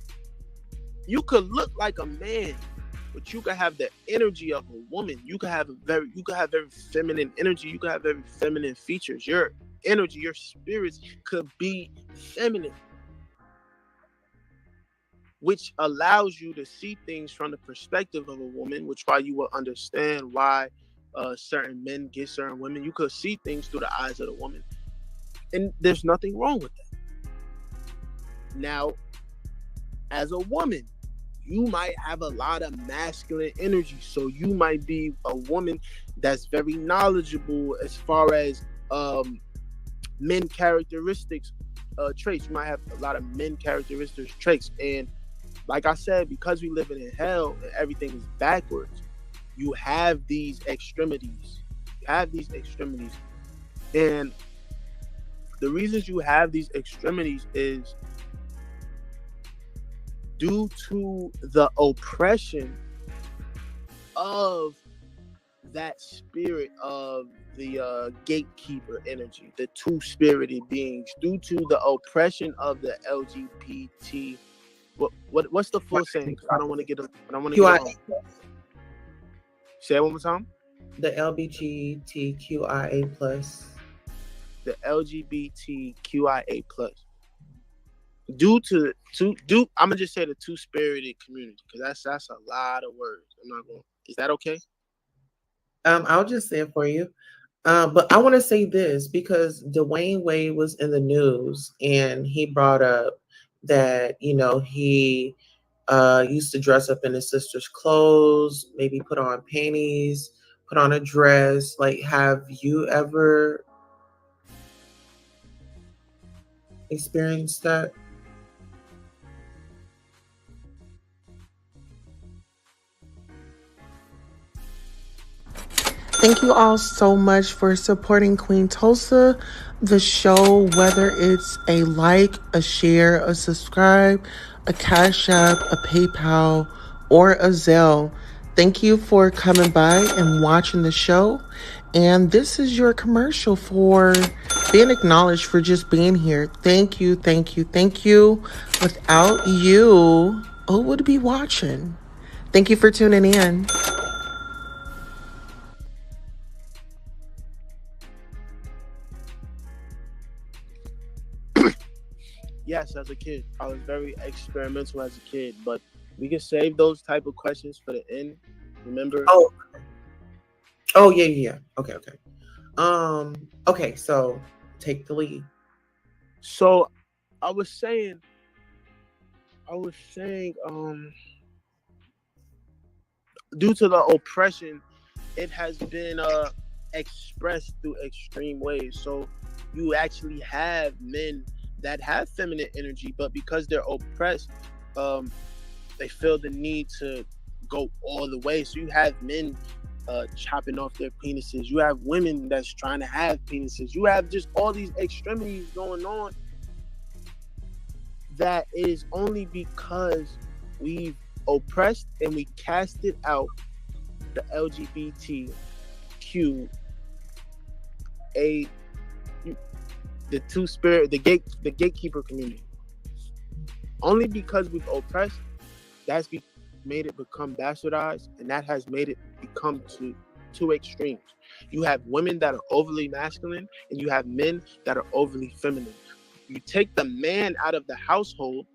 you could look like a man, but you could have the energy of a woman. You could have very feminine energy. You could have very feminine features. Your energy, your spirits could be feminine, which allows you to see things from the perspective of a woman, which why you will understand why certain men get certain women. You could see things through the eyes of the woman, and there's nothing wrong with that. Now, as a woman, you might have a lot of masculine energy, so you might be a woman that's very knowledgeable as far as men characteristics traits. You might have a lot of men characteristics traits, and like I said, because we live in hell and everything is backwards, you have these extremities. And the reasons you have these extremities is due to the oppression of that spirit of the gatekeeper energy, the 2-spirited beings, due to the oppression of the LGBT. What's the full saying? I don't want to get it wrong. Say it one more time. The LGBTQIA plus. The LGBTQIA plus. Due to I'm gonna just say the 2-spirited community, because that's a lot of words. I'm not going. Is that okay? I'll just say it for you. But I want to say this because Dwayne Wade was in the news and he brought up that, he used to dress up in his sister's clothes, maybe put on panties, put on a dress. Like, have you ever experienced that? Thank you all so much for supporting Queen Tulsa, the show, whether it's a like, a share, a subscribe, a Cash App, a PayPal, or a Zelle. Thank you for coming by and watching the show. And this is your commercial for being acknowledged for just being here. Thank you, thank you, thank you. Without you, who would be watching? Thank you for tuning in. Yes, as a kid, I was very experimental as a kid, but we can save those type of questions for the end. Remember? Oh, oh yeah, yeah, yeah. Okay, okay. Okay, so take the lead. So I was saying, due to the oppression, it has been expressed through extreme ways. So you actually have men that have feminine energy, but because they're oppressed, um, they feel the need to go all the way. So you have men chopping off their penises. You have women that's trying to have penises. You have just all these extremities going on. That is only because we've oppressed and we casted out the LGBTQ, the two spirit, the gatekeeper community. Only because we've oppressed, made it become bastardized, and that has made it become to two extremes. You have women that are overly masculine, and you have men that are overly feminine. You take the man out of the household,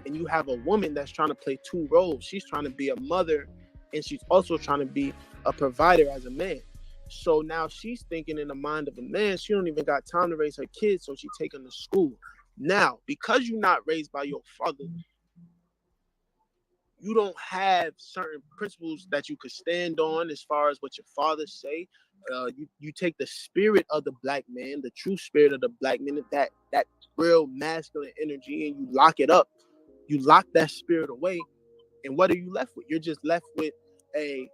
and you have a woman that's trying to play two roles. She's trying to be a mother, and she's also trying to be a provider as a man. So now she's thinking in the mind of a man. She don't even got time to raise her kids, so she take them to school. Now, because you're not raised by your father, you don't have certain principles that you could stand on as far as what your fathers say. You take the spirit of the black man, the true spirit of the black man, that real masculine energy, and you lock it up. You lock that spirit away, and what are you left with? You're just left with a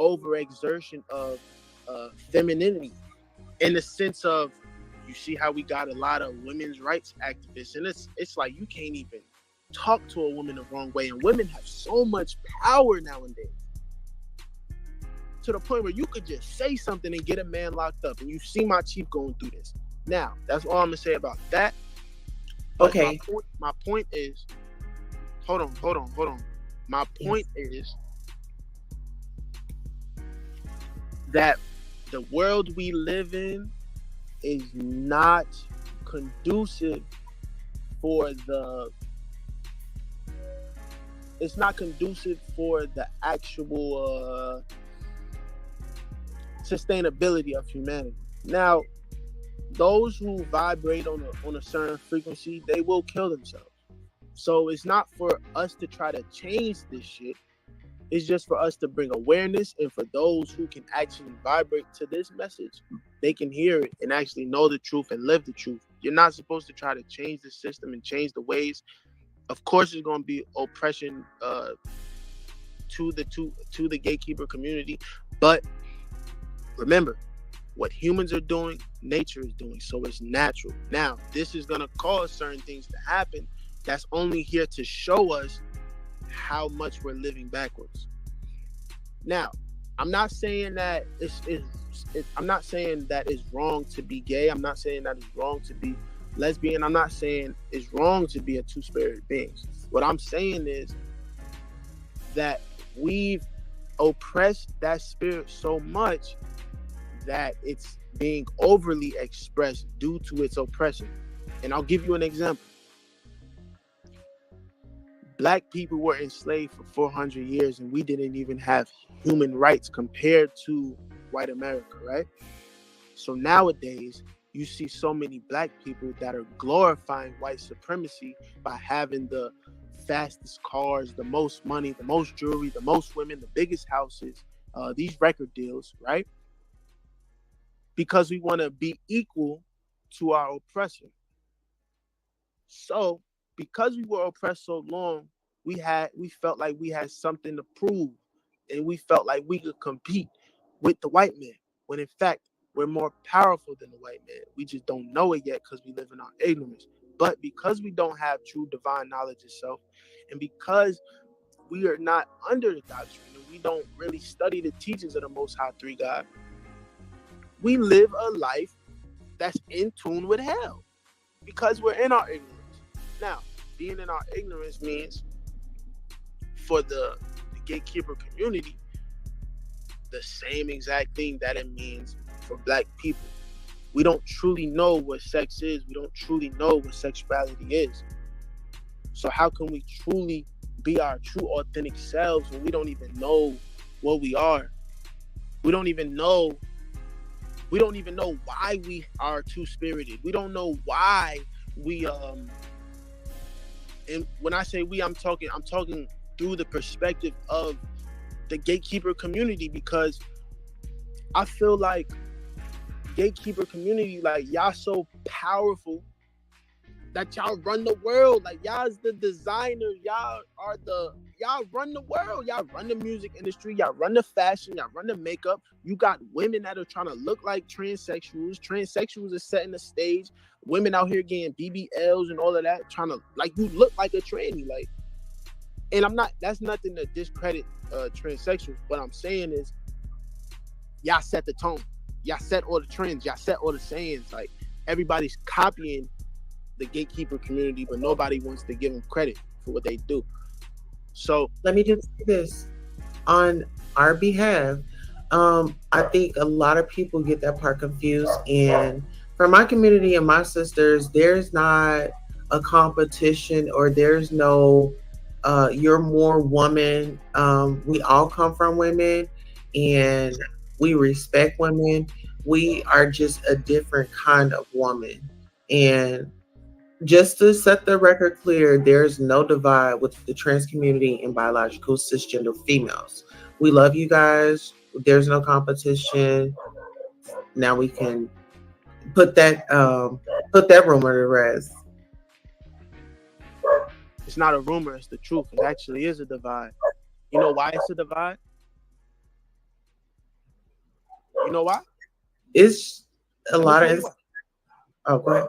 overexertion of femininity, in the sense of, you see how we got a lot of women's rights activists, and it's like you can't even talk to a woman the wrong way, and women have so much power nowadays, to the point where you could just say something and get a man locked up. And you see my chief going through this. Now, that's all I'm gonna say about that. But Okay. my point is, hold on. My point is that the world we live in is not conducive for the actual sustainability of humanity. Now, those who vibrate on a certain frequency, they will kill themselves. So it's not for us to try to change this shit. It's just for us to bring awareness, and for those who can actually vibrate to this message, they can hear it and actually know the truth and live the truth. You're not supposed to try to change the system and change the ways. Of course, there's going to be oppression to the gatekeeper community, but remember, what humans are doing, nature is doing, so it's natural. Now, this is going to cause certain things to happen. That's only here to show us how much we're living backwards. Now, I'm not saying that I'm not saying that it's wrong to be gay. I'm not saying that it's wrong to be lesbian. I'm not saying it's wrong to be a two-spirited being. What I'm saying is that we've oppressed that spirit so much that it's being overly expressed due to its oppression. And I'll give you an example. Black people were enslaved for 400 years, and we didn't even have human rights compared to white America, right? So nowadays, you see so many black people that are glorifying white supremacy by having the fastest cars, the most money, the most jewelry, the most women, the biggest houses, these record deals, right? Because we want to be equal to our oppressor. So, because we were oppressed so long, we felt like we had something to prove, and we felt like we could compete with the white man, when in fact we're more powerful than the white man. We just don't know it yet because we live in our ignorance. But because we don't have true divine knowledge itself, and because we are not under the doctrine, and we don't really study the teachings of the Most High Three God, we live a life that's in tune with hell because we're in our ignorance. Now, being in our ignorance means, for the gatekeeper community, the same exact thing that it means for black people. We don't truly know what sex is. We don't truly know what sexuality is. So how can we truly be our true authentic selves when we don't even know what we are? We don't even know why we are two-spirited. We don't know why we and when I say we, I'm talking through the perspective of the gatekeeper community, because I feel like gatekeeper community, like, y'all so powerful that y'all run the world. Like, y'all's the designers, y'all run the world, y'all run the music industry, y'all run the fashion, y'all run the makeup. You got women that are trying to look like transsexuals are setting the stage, women out here getting BBLs and all of that, trying to, like, you look like a tranny, like. And that's nothing to discredit transsexuals. What I'm saying is, y'all set the tone, y'all set all the trends, y'all set all the sayings. Like, everybody's copying the gatekeeper community, but nobody wants to give them credit for what they do. So let me just say this on our behalf. I think a lot of people get that part confused. And for my community and my sisters, there's not a competition, or there's no you're more woman. We all come from women, and we respect women. We are just a different kind of woman. And just to set the record clear, there's no divide with the trans community and biological cisgender females. We love you guys. There's no competition. Now we can put that rumor to rest. it's not a rumor, it's the truth. It actually is a divide. You know why it's a divide? You know why? It's a Let me lot tell you of. why. Oh, go ahead.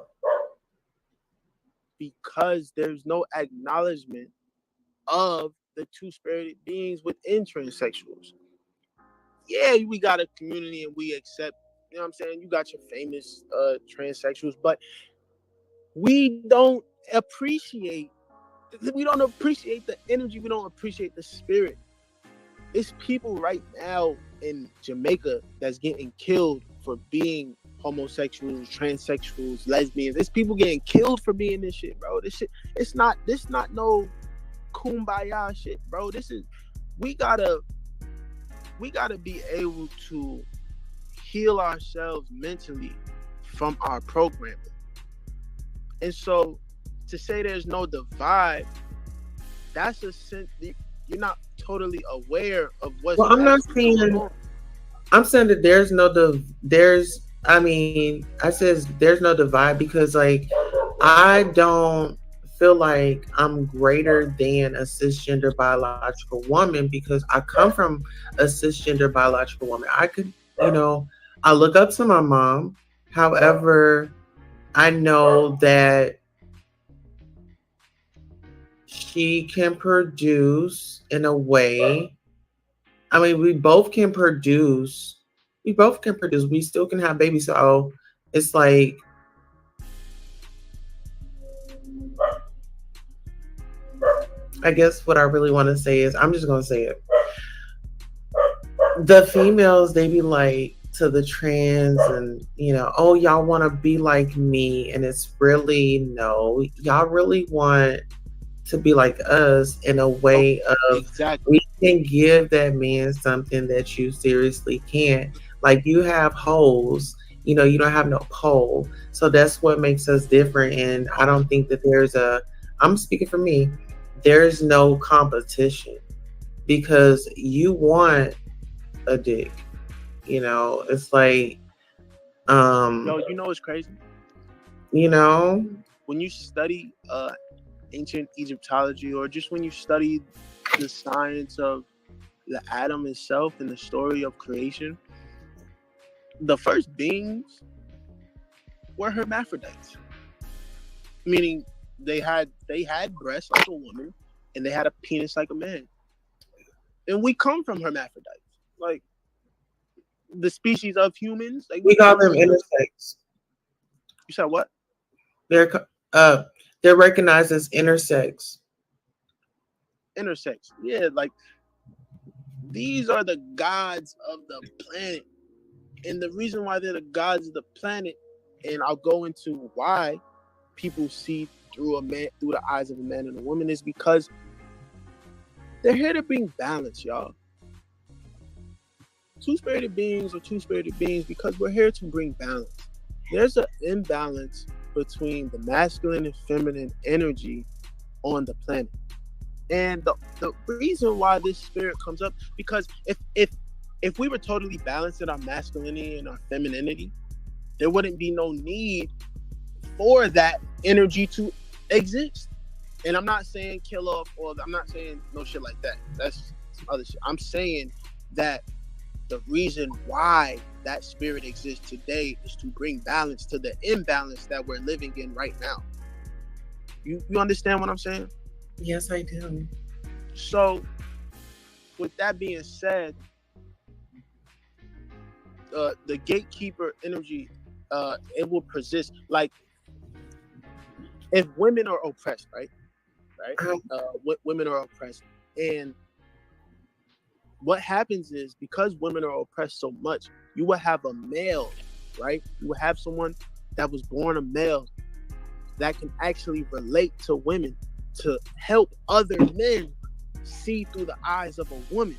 Because there's no acknowledgement of the two-spirited beings within transsexuals. Yeah, we got a community and we accept, you know what I'm saying? You got your famous transsexuals, but we don't appreciate the energy. We don't appreciate the spirit. It's people right now in Jamaica that's getting killed for being homosexuals, transsexuals, lesbians. It's people getting killed for being this shit, bro. This not no kumbaya shit, bro. We gotta be able to heal ourselves mentally from our programming. And so to say there's no divide, that's a sense you're not totally aware of what's Well, I'm not actually going saying. on. I'm saying that there's no there's. I mean, I says there's no divide because, like, I don't feel like I'm greater than a cisgender biological woman because I come from a cisgender biological woman. I could, I look up to my mom. However, I know that she can produce in a way. I mean, we both can produce. We both can produce. We still can have babies. So it's like, I guess what I really want to say is, I'm just going to say it. The females, they be like to the trans and, oh, y'all want to be like me. And it's really, no, y'all really want to be like us in a way of, exactly. we can give that man something that you seriously can't. Like, you have holes, you don't have no pole. So that's what makes us different. And I don't think that I'm speaking for me, there's no competition because you want a dick. It's like, Yo, it's crazy. When you study ancient Egyptology, or just when you study the science of the atom itself and the story of creation, the first beings were hermaphrodites, meaning they had breasts like a woman and they had a penis like a man. And we come from hermaphrodites, like the species of humans. Like, we call them intersex. You said what? They're recognized as intersex. Intersex, yeah. Like, these are the gods of the planet, and the reason why they're the gods of the planet and I'll go into why people see through the eyes of a man and a woman, is because they're here to bring balance, y'all. Two-spirited beings are two-spirited beings because we're here to bring balance. There's an imbalance between the masculine and feminine energy on the planet. And the reason why this spirit comes up, because if we were totally balanced in our masculinity and our femininity, there wouldn't be no need for that energy to exist. And I'm not saying kill off, or I'm not saying no shit like that. That's some other shit. I'm saying that the reason why that spirit exists today is to bring balance to the imbalance that we're living in right now. You understand what I'm saying? Yes, I do. So, with that being said, the gatekeeper energy, it will persist. Like, if women are oppressed, right? Women are oppressed, and what happens is, because women are oppressed so much, you will have a male, right? You will have someone that was born a male that can actually relate to women to help other men see through the eyes of a woman,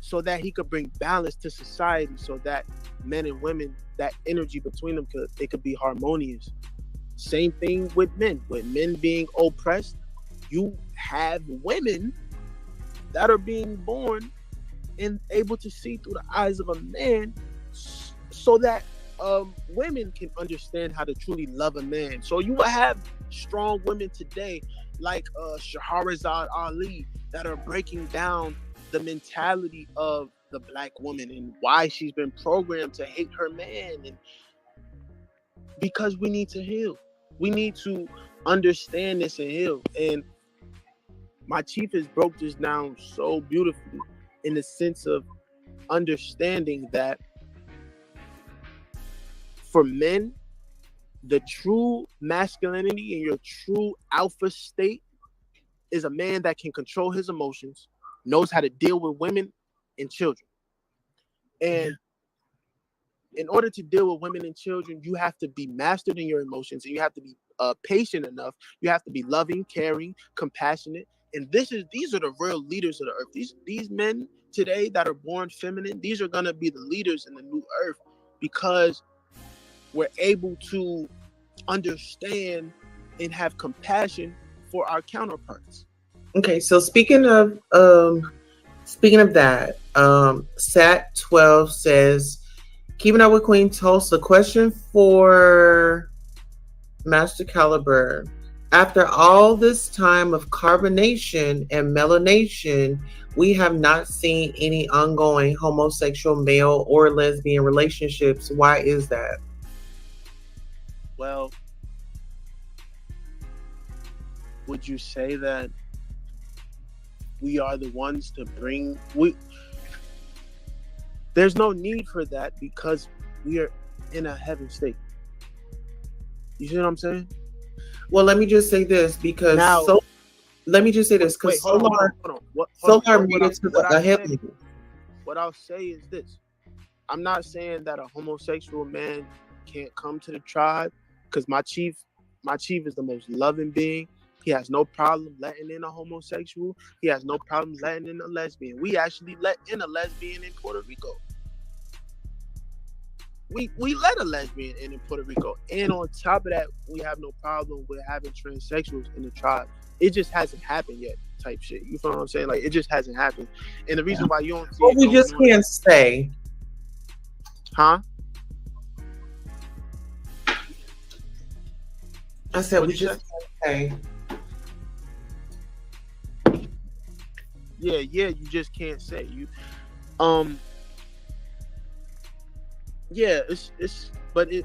so that he could bring balance to society, so that men and women, that energy between them, could be harmonious. Same thing with men. With men being oppressed, you have women that are being born and able to see through the eyes of a man, so that women can understand how to truly love a man. So you will have strong women today, like Shahrazad Ali, that are breaking down the mentality of the black woman and why she's been programmed to hate her man. And because we need to heal, we need to understand this and heal. And my chief has broke this down so beautifully, in the sense of understanding that for men, the true masculinity and your true alpha state is a man that can control his emotions, knows how to deal with women and children. And in order to deal with women and children, you have to be mastered in your emotions, and you have to be patient enough. You have to be loving, caring, compassionate. And these are the real leaders of the earth. These men today that are born feminine, these are gonna be the leaders in the new earth, because we're able to understand and have compassion for our counterparts. Okay, so speaking of that, Sat 12 says, keeping up with Queen Tulsa. Question for Master Caliber. After all this time of carbonation and melanation, we have not seen any ongoing homosexual male or lesbian relationships. Why is that? Well, would you say that we are the ones to bring... There's no need for that, because we are in a heaven state. You see what I'm saying? Well, let me just say this, because let me just say this, because Solar made it to the heaven. What I'll say is this: I'm not saying that a homosexual man can't come to the tribe, because my chief is the most loving being. He has no problem letting in a homosexual. He has no problem letting in a lesbian. We actually let in a lesbian in Puerto Rico. We let a lesbian in Puerto Rico. And on top of that, we have no problem with having transsexuals in the tribe. It just hasn't happened yet, type shit. You feel what I'm saying? Like, it just hasn't happened. And the reason why you don't see we just can't say. Huh? I said we just can't say. Yeah, you just can't say.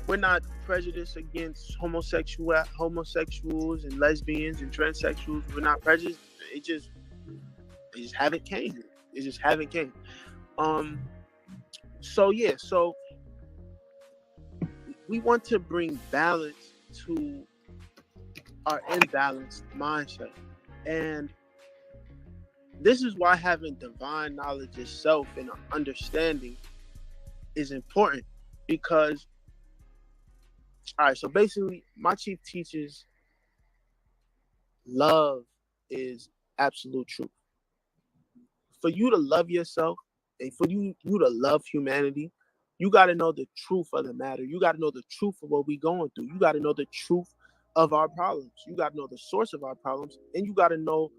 We're not prejudiced against homosexuals and lesbians and transsexuals. We're not prejudiced. It just haven't came. It just haven't came. So we want to bring balance to our imbalanced mindset, and this is why having divine knowledge itself and understanding is important, because All right, so basically, my chief teaches love is absolute truth. For you to love yourself and for you to love humanity, you got to know the truth of the matter. You got to know the truth of what we're going through. You got to know the truth of our problems. You got to know the source of our problems, and you got to know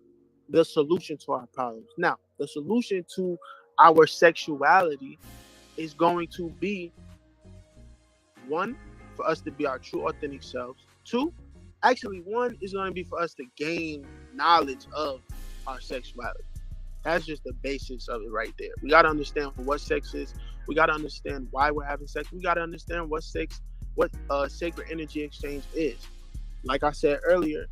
the solution to our problems. Now, the solution to our sexuality is going to be one, for us to be our true authentic selves. Two, actually, one is going to be for us to gain knowledge of our sexuality. That's just the basics of it right there. We got to understand what sex is. We got to understand why we're having sex. We got to understand what sacred energy exchange is. Like I said earlier,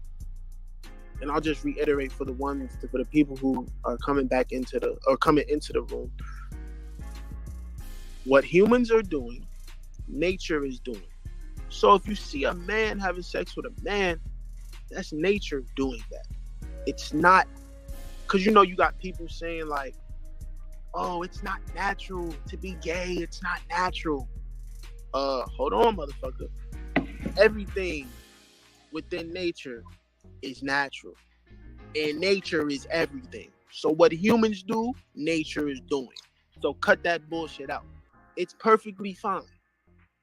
and I'll just reiterate for the people who are coming into the room, what humans are doing, nature is doing. So if you see a man having sex with a man, that's nature doing that. It's not, because you got people saying like, oh, it's not natural to be gay. It's not natural. Hold on, motherfucker. Everything within nature is natural. And nature is everything. So what humans do, nature is doing. So cut that bullshit out. It's perfectly fine.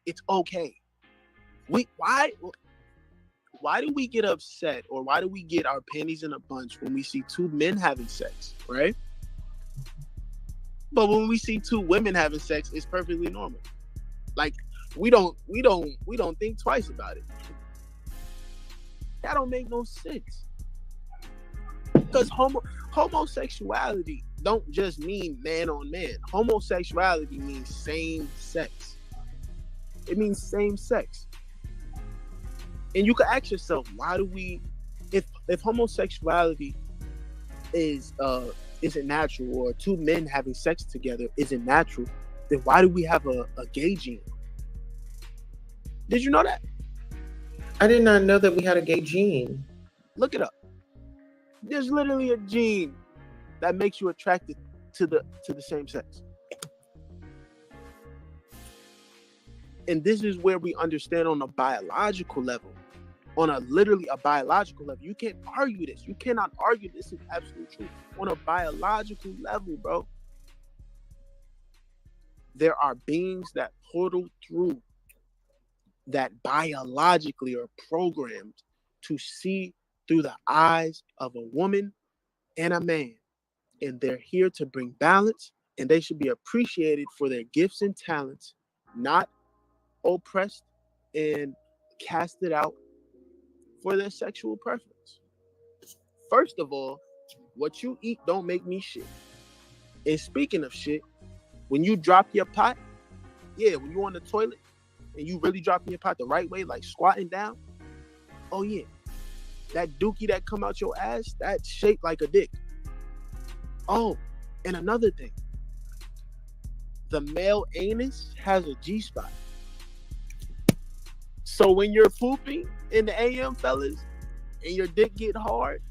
It's okay. Why do we get upset, or why do we get our panties in a bunch when we see two men having sex, right? But when we see two women having sex, it's perfectly normal. Like we don't think twice about it. That don't make no sense. Because homosexuality don't just mean man on man. Homosexuality means same sex. It means same sex. And you can ask yourself, why do we, if homosexuality isn't natural, or two men having sex together isn't natural, then why do we have a gay gene? Did you know that? I did not know that we had a gay gene. Look it up. There's literally a gene that makes you attracted to the same sex. And this is where we understand on a biological level. On a biological level. You can't argue this. You cannot argue this is absolute truth. On a biological level, bro. There are beings that portal through that biologically are programmed to see through the eyes of a woman and a man. And they're here to bring balance, and they should be appreciated for their gifts and talents, not oppressed and casted out for their sexual preference. First of all, what you eat don't make me shit. And speaking of shit, when you drop your pot, when you're on the toilet and you really dropping your pot the right way, like squatting down, oh yeah, that dookie that come out your ass, that's shaped like a dick. Oh, and another thing, the male anus has a G-spot. So when you're pooping in the AM, fellas, and your dick get hard,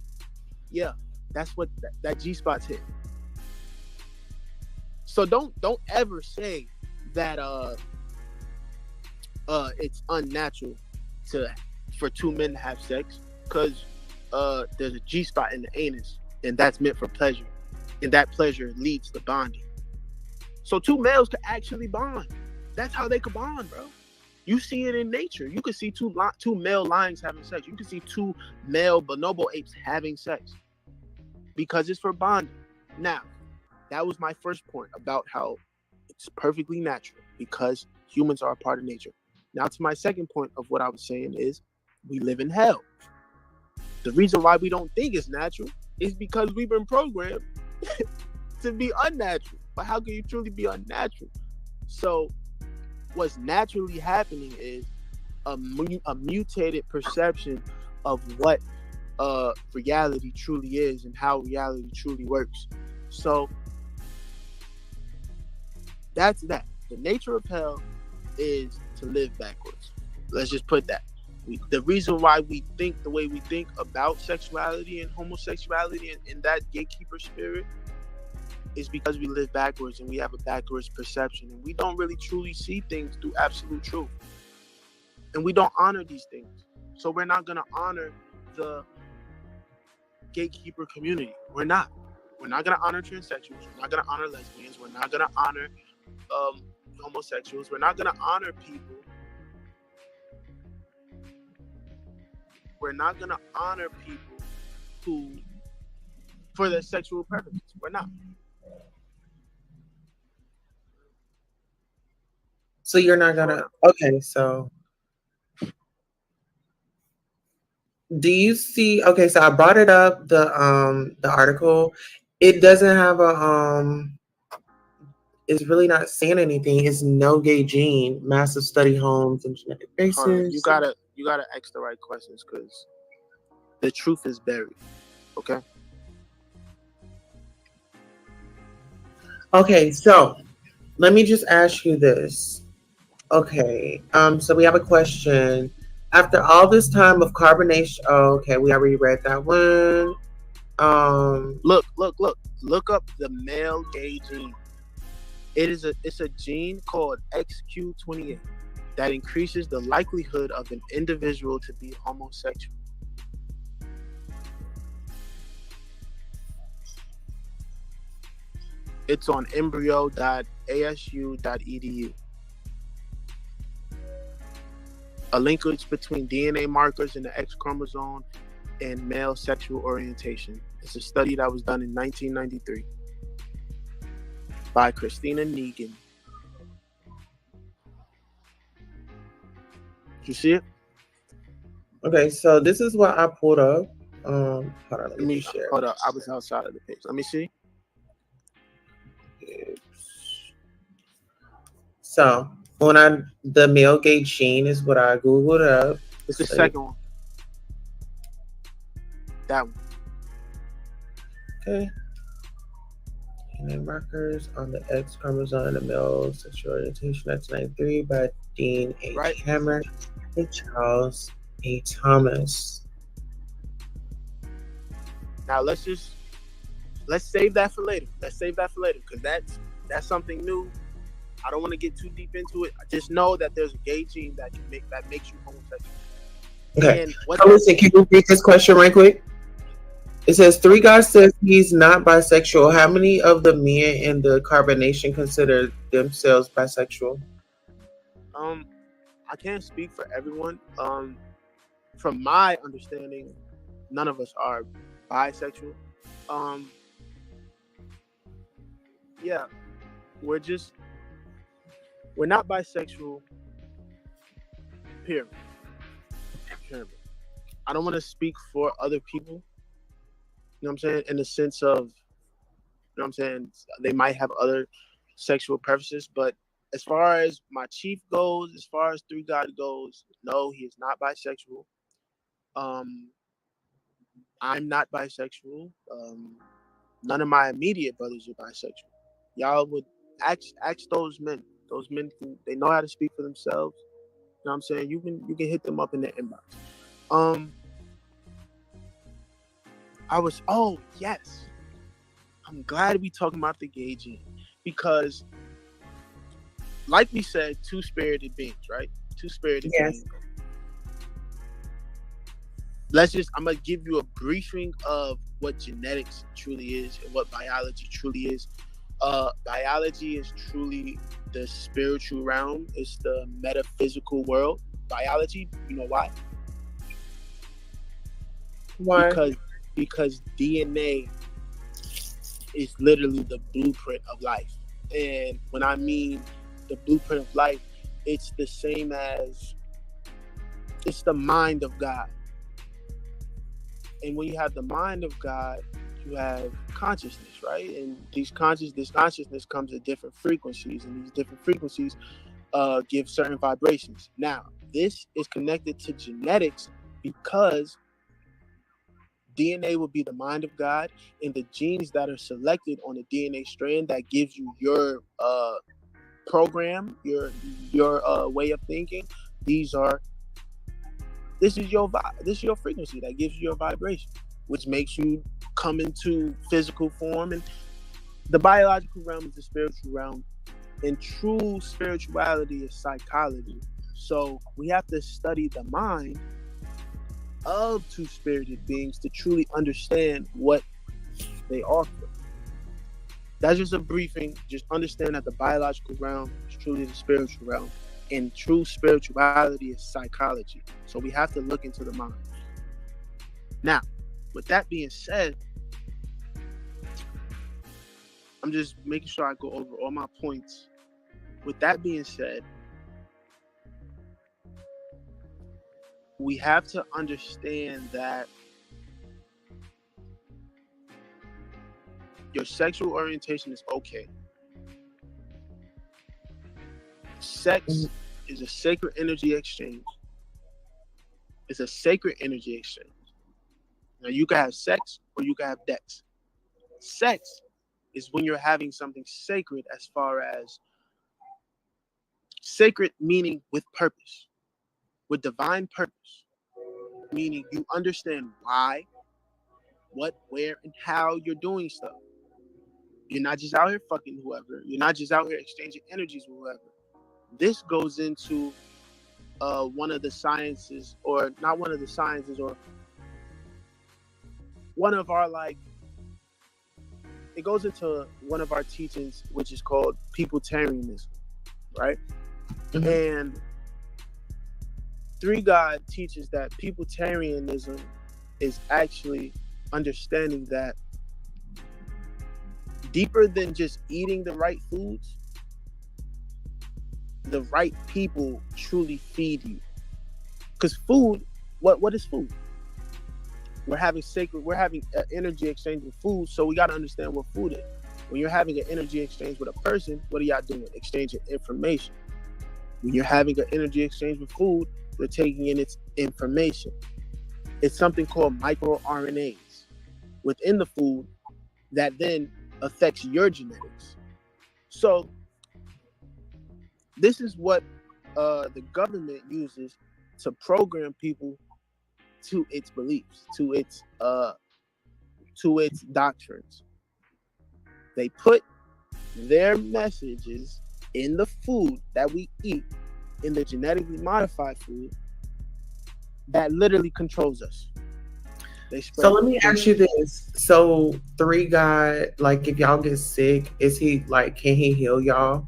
yeah, that's what that G-spot's hit. So don't ever say that it's unnatural for two men to have sex, because there's a G-spot in the anus, and that's meant for pleasure, and that pleasure leads to bonding. So two males could actually bond. That's how they could bond, bro. You see it in nature. You can see two male lions having sex. You can see two male bonobo apes having sex, because it's for bonding. Now, that was my first point about how it's perfectly natural, because humans are a part of nature. Now to my second point of what I was saying is, we live in hell. The reason why we don't think it's natural is because we've been programmed to be unnatural. But how can you truly be unnatural? So what's naturally happening is a mutated perception of what reality truly is and how reality truly works. So that's that. The nature of hell is to live backwards. Let's just put that. The reason why we think the way we think about sexuality and homosexuality and that gatekeeper spirit is because we live backwards and we have a backwards perception, and we don't really truly see things through absolute truth. And we don't honor these things. So we're not going to honor the gatekeeper community. We're not. We're not going to honor transsexuals. We're not going to honor lesbians. We're not going to honor homosexuals. We're not going to honor people. We're not going to honor people who, for their sexual preferences. We're not. So you're not gonna. Okay, so do you see? Okay, so I brought it up the article. It doesn't have a It's really not saying anything. It's no gay gene, massive study homes and genetic bases. You gotta ask the right questions because the truth is buried. Okay. Okay, so let me just ask you this. Okay, so we have a question. After all this time of carbonation, okay, we already read that one. Look up the male gay gene. It's a gene called XQ28 that increases the likelihood of an individual to be homosexual. It's on embryo.asu.edu. A linkage between DNA markers in the X chromosome and male sexual orientation. It's a study that was done in 1993 by Christina Negan. Did you see it? Okay, so this is what I pulled up. Hold on, let me share. Hold up, I was outside of the page. Let me see. So the male gay gene is what I googled up. It's the second one. That one. Okay. DNA markers on the X chromosome and the male sexual orientation 1993 by Dean H. Hammer and Charles A. Thomas. Now let's save that for later. Because that's something new. I don't want to get too deep into it. I just know that there's a gay gene that makes you homosexual. Okay. Listen, can you repeat this question right quick? It says 3 guys says he's not bisexual. How many of the men in the carbonation consider themselves bisexual? I can't speak for everyone. From my understanding, none of us are bisexual. Yeah, we're not bisexual. Period. I don't want to speak for other people. You know what I'm saying? In the sense of, you know what I'm saying? They might have other sexual preferences, but as far as my chief goes, as far as 3 God goes, no, he is not bisexual. I'm not bisexual. None of my immediate brothers are bisexual. Y'all would ask those men. Those men they know how to speak for themselves. You know what I'm saying? You can hit them up in the inbox. Yes. I'm glad we talking about the gay gene because, like we said, 2-spirited beings, right? 2-spirited beings. I'm gonna give you a briefing of what genetics truly is and what biology truly is. Biology is truly the spiritual realm. It's the metaphysical world. Biology, you know why? Why? Because DNA is literally the blueprint of life. And when I mean the blueprint of life, it's the same as it's the mind of God. And when you have the mind of God, you have consciousness, right? And this consciousness comes at different frequencies, and these different frequencies give certain vibrations. Now, this is connected to genetics because DNA will be the mind of God, and the genes that are selected on the DNA strand that gives you your program, your way of thinking. This is your frequency that gives you your vibration, which makes you come into physical form. And the biological realm is the spiritual realm, and true spirituality is psychology. So we have to study the mind of two-spirited beings to truly understand what they offer. That's just a briefing. Just understand that the biological realm is truly the spiritual realm, and true spirituality is psychology. So we have to look into the mind. Now, with that being said, I'm just making sure I go over all my points. With that being said, we have to understand that your sexual orientation is okay. Sex is a sacred energy exchange. It's a sacred energy exchange. Now, you can have sex or you can have dex. Sex is when you're having something sacred, as far as sacred meaning with purpose, with divine purpose, meaning you understand why, what, where, and how you're doing stuff. You're not just out here fucking whoever. You're not just out here exchanging energies with whoever. This goes into one of the sciences, or not one of the sciences, or one of our, like, it goes into one of our teachings, which is called peopletarianism, right? Mm-hmm. And Three God teaches that peopletarianism is actually understanding that deeper than just eating the right foods, the right people truly feed you. Because food, what is food? We're having an energy exchange with food, so we got to understand what food is. When you're having an energy exchange with a person, what are y'all doing? Exchanging information. When you're having an energy exchange with food, you're taking in its information. It's something called microRNAs within the food that then affects your genetics. So this is what the government uses to program people to its beliefs, to its doctrines. They put their messages in the food that we eat, in the genetically modified food, that literally controls us. So let me ask you this. So Three God, like, if y'all get sick, is he like, can he heal y'all?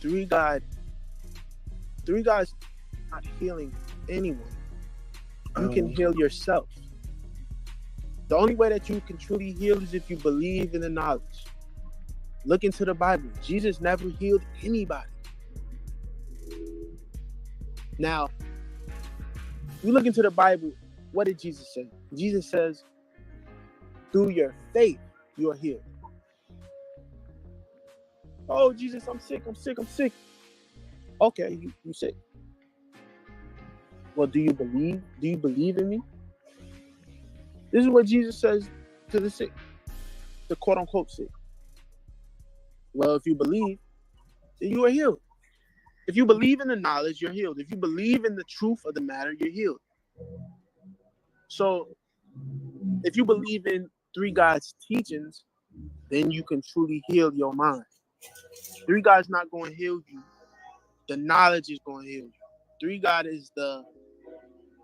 Three God's not healing anyone. You can heal yourself. The only way that you can truly heal is if you believe in the knowledge. Look into the Bible. Jesus never healed anybody. Now, you look into the Bible, what did Jesus say? Jesus says, through your faith, you are healed. Oh, Jesus, I'm sick. Okay, you sick. Well, do you believe? Do you believe in me? This is what Jesus says to the sick, the quote-unquote sick. Well, if you believe, then you are healed. If you believe in the knowledge, you're healed. If you believe in the truth of the matter, you're healed. So, if you believe in Three God's teachings, then you can truly heal your mind. Three God's not going to heal you. The knowledge is going to heal you. Three God is the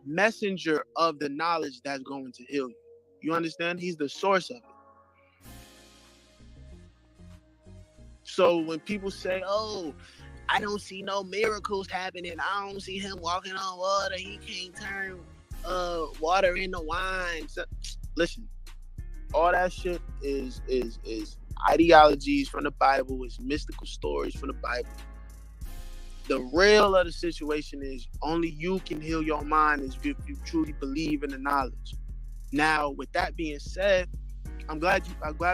messenger of the knowledge that's going to heal you. You understand? He's the source of it. So when people say, oh, I don't see no miracles happening, I don't see him walking on water, he can't turn water into wine. So, listen, all that shit is ideologies from the Bible, is mystical stories from the Bible. The real of the situation is only you can heal your mind is if you truly believe in the knowledge. Now, with that being said, I'm glad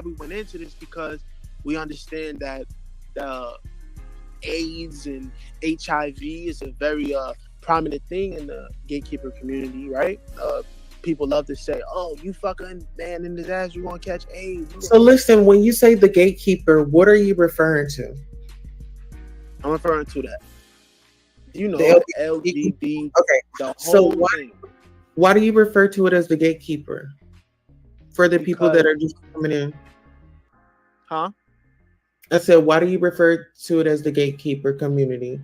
we went into this, because we understand that AIDS and HIV is a very prominent thing in the gatekeeper community, right? People love to say, oh, you fucking man in his ass, you want to catch AIDS. So listen, when you say the gatekeeper, what are you referring to? I'm referring to that. You know, the LGBT. Okay. The whole thing. Why do you refer to it as the gatekeeper? For the people that are just coming in. Huh? I said, why do you refer to it as the gatekeeper community?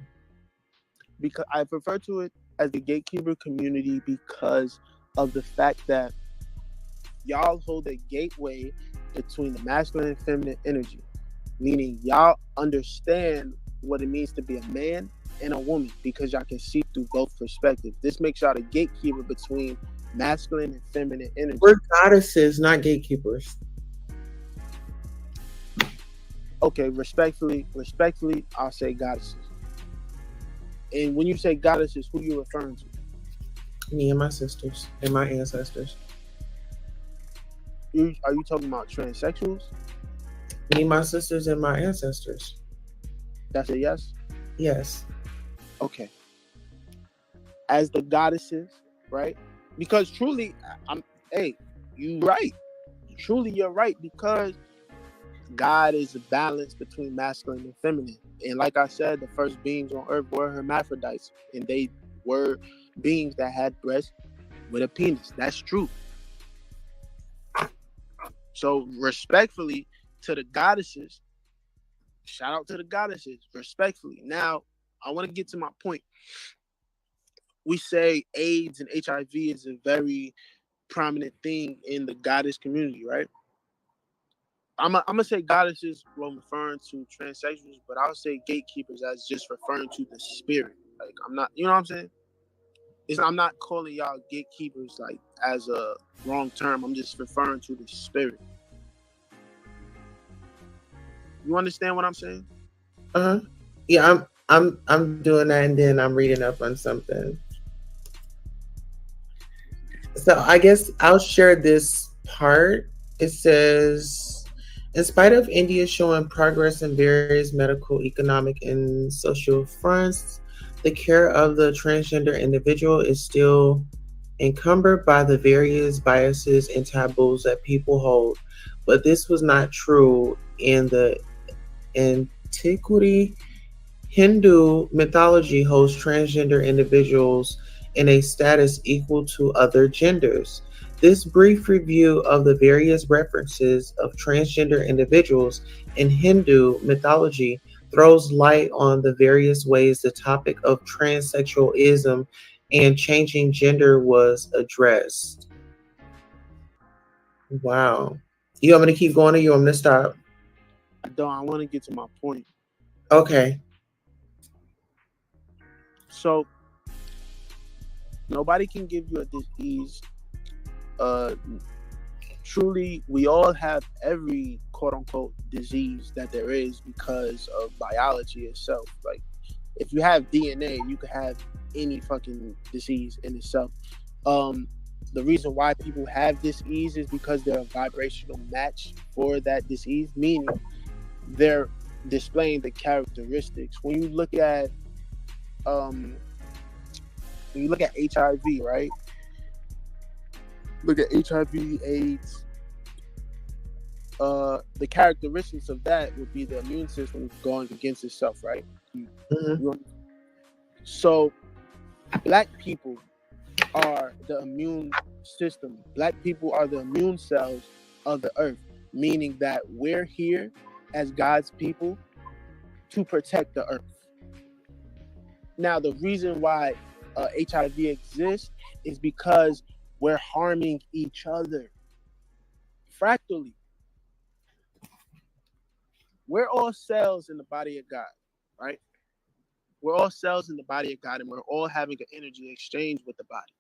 Because I refer to it as the gatekeeper community because of the fact that y'all hold a gateway between the masculine and feminine energy, meaning y'all understand what it means to be a man and a woman because y'all can see through both perspectives. This makes y'all the gatekeeper between masculine and feminine energy. We're goddesses, not gatekeepers. Okay, respectfully, I'll say goddesses. And when you say goddesses, who you referring to? Me and my sisters and my ancestors. Are you talking about transsexuals? Me, my sisters, and my ancestors. That's a yes? Yes. Okay. As the goddesses, right? Because truly, you right. Truly, you're right because God is a balance between masculine and feminine. And like I said, the first beings on earth were hermaphrodites, and they were beings that had breasts with a penis. That's true. So respectfully to the goddesses, shout out to the goddesses, respectfully. Now, I want to get to my point. We say AIDS and HIV is a very prominent thing in the goddess community, right? I'm gonna say goddesses when referring to transsexuals, but I'll say gatekeepers as just referring to the spirit. Like I'm not, you know what I'm saying? I'm not calling y'all gatekeepers like as a wrong term. I'm just referring to the spirit. You understand what I'm saying? Yeah, I'm doing that, and then I'm reading up on something. So I guess I'll share this part. It says, in spite of India showing progress in various medical, economic, and social fronts, the care of the transgender individual is still encumbered by the various biases and taboos that people hold. But this was not true in the antiquity. Hindu mythology holds transgender individuals in a status equal to other genders. This brief review of the various references of transgender individuals in Hindu mythology throws light on the various ways the topic of transsexualism and changing gender was addressed. Wow. You want me to keep going or you want me to stop? I want to get to my point. Okay. So nobody can give you a disease. Truly, we all have every quote unquote disease that there is because of biology itself. Like, if you have DNA, you could have any fucking disease in itself. The reason why people have disease is because they're a vibrational match for that disease, meaning they're displaying the characteristics. When you look at HIV, right? Look at HIV, AIDS. The characteristics of that would be the immune system going against itself, right? Mm-hmm. So, black people are the immune system. Black people are the immune cells of the earth, meaning that we're here as God's people to protect the earth. Now, the reason why HIV exists is because we're harming each other fractally. We're all cells in the body of God, right? We're all cells in the body of God, and we're all having an energy exchange with the body.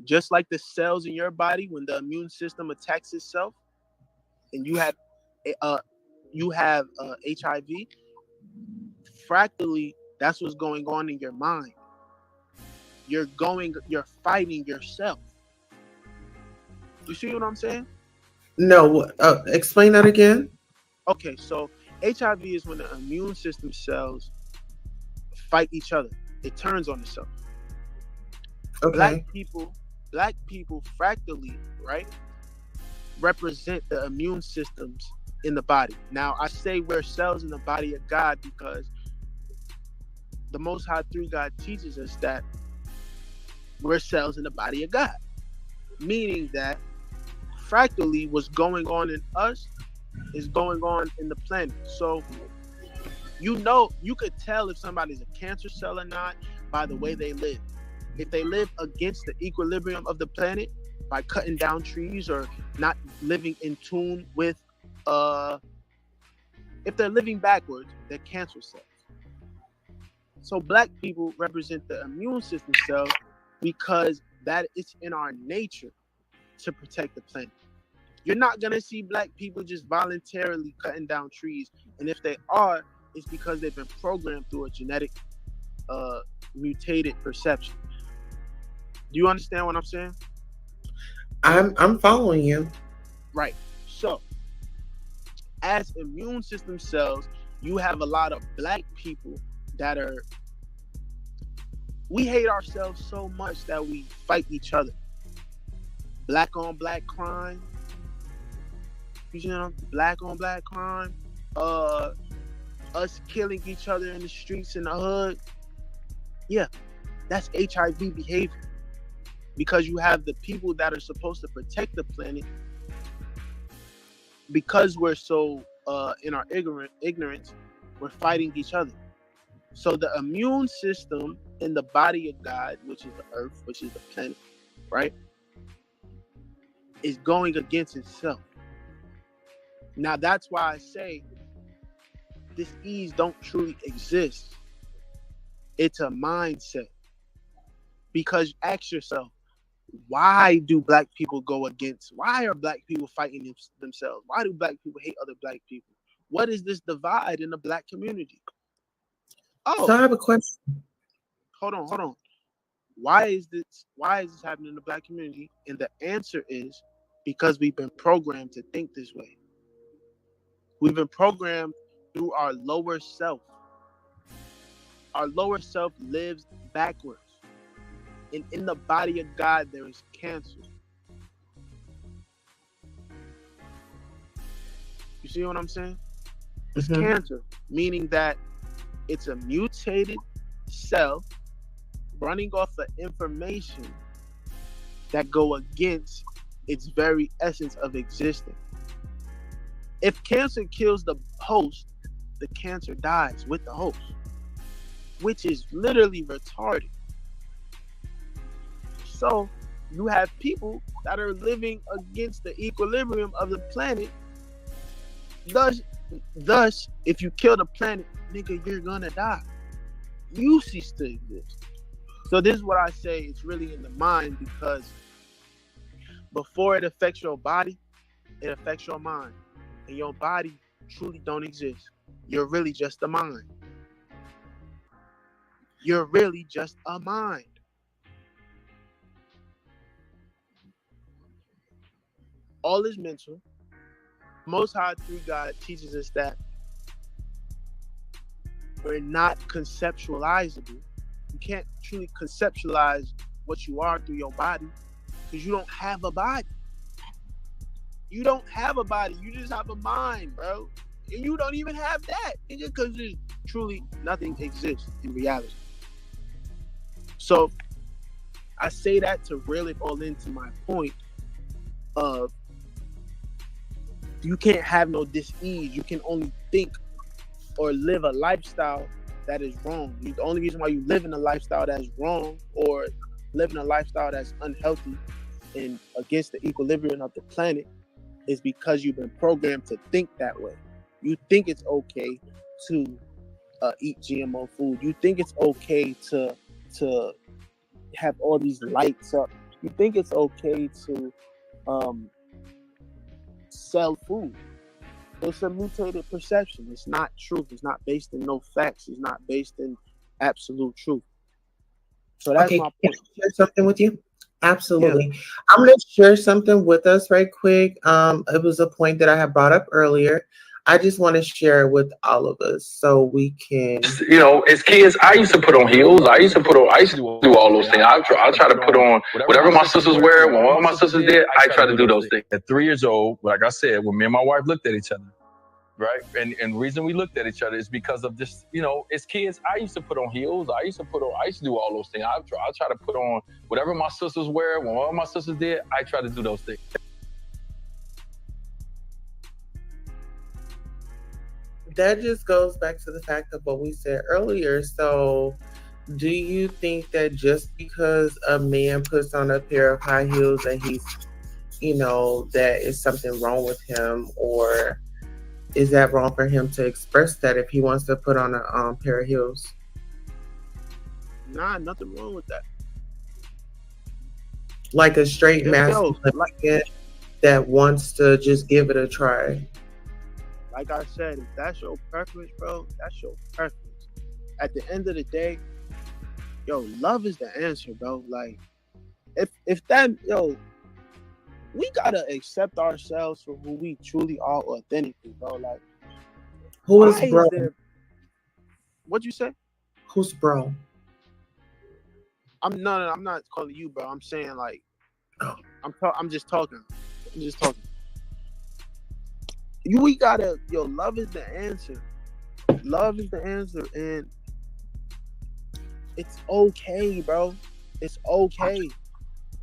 Just like the cells in your body, when the immune system attacks itself, and you have HIV, fractally, that's what's going on in your mind. You're fighting yourself. You see what I'm saying? No, explain that again. Okay, so HIV is when the immune system cells fight each other. It turns on itself. Okay. Black people fractally, right, represent the immune systems in the body. Now, I say we're cells in the body of God because the Most High through God teaches us that we're cells in the body of God, meaning that fractally what's going on in us is going on in the planet. So you could tell if somebody's a cancer cell or not by the way they live. If they live against the equilibrium of the planet by cutting down trees or not living in tune with, if they're living backwards, they're cancer cells. So black people represent the immune system cell because that it's in our nature to protect the planet. You're not going to see black people just voluntarily cutting down trees. And if they are, it's because they've been programmed through a genetic mutated perception. Do you understand what I'm saying? I'm following you. Right. So, as immune system cells, you have a lot of black people that we hate ourselves so much that we fight each other. Black on black crime. You know, black on black crime. Us killing each other in the streets in the hood. Yeah, that's HIV behavior. Because you have the people that are supposed to protect the planet, because we're so in our ignorance, we're fighting each other. So the immune system in the body of God, which is the earth, which is the planet, right, is going against itself. Now that's why I say disease don't truly exist. It's a mindset. Because ask yourself, why do black people go against? Why are black people fighting themselves? Why do black people hate other black people? What is this divide in the black community? Oh, So I have a question. Hold on. Why is this happening in the black community? And the answer is because we've been programmed to think this way. We've been programmed through our lower self. Our lower self lives backwards. And in the body of God, there is cancer. You see what I'm saying? It's cancer, meaning that it's a mutated cell running off the information that go against its very essence of existing. If cancer kills the host, the cancer dies with the host, which is literally retarded. So you have people that are living against the equilibrium of the planet. Thus, if you kill the planet, nigga, you're gonna die. You cease to exist. So this is what I say, it's really in the mind, because before it affects your body, it affects your mind. And your body truly don't exist. You're really just a mind. You're really just a mind. All is mental. Most High Three God teaches us that we're not conceptualizable. You can't truly conceptualize what you are through your body because you don't have a body. You don't have a body. You just have a mind, bro. And you don't even have that. Because there's truly nothing exists in reality. So I say that to reel it all into my point of you can't have no dis-ease. You can only think or live a lifestyle that is wrong. The only reason why you live in a lifestyle that's wrong or live in a lifestyle that's unhealthy and against the equilibrium of the planet is because you've been programmed to think that way. You think it's okay to eat GMO food. You think it's okay to have all these lights up. You think it's okay to sell food. It's a mutated perception. It's not truth. It's not based in no facts. It's not based in absolute truth. So that's my point. Can I share something with you? Absolutely. Yeah. I'm going to share something with us right quick. It was a point that I had brought up earlier. I just want to share it with all of us so we can. You know, as kids, I used to put on heels. I used to do all those things. I try to put on whatever my sisters wear. When all my sisters did, I try to do those things. At 3 years old, like I said, when me and my wife looked at each other, right? And the reason we looked at each other is because of this, you know, as kids, I used to put on heels. I used to do all those things. I try to put on whatever my sisters wear. When all my sisters did, I try to do those things. that just goes back to the fact of what we said earlier. So, do you think that just because a man puts on a pair of high heels that that is something wrong with him, or is that wrong for him to express that if he wants to put on a pair of heels? Nah, nothing wrong with that. Like a straight Yo, masculine like man that wants to just give it a try. I said, if that's your preference, bro, that's your preference. At the end of the day, yo, love is the answer, bro. Like, if that, yo, we gotta accept ourselves for who we truly are authentically, bro. Like, Who is why bro? is there? What'd you say? Who's bro? I'm not calling you, bro. I'm saying like, Oh. I'm just talking. I'm just talking. We gotta, yo, love is the answer. Love is the answer, and it's okay, bro. It's okay.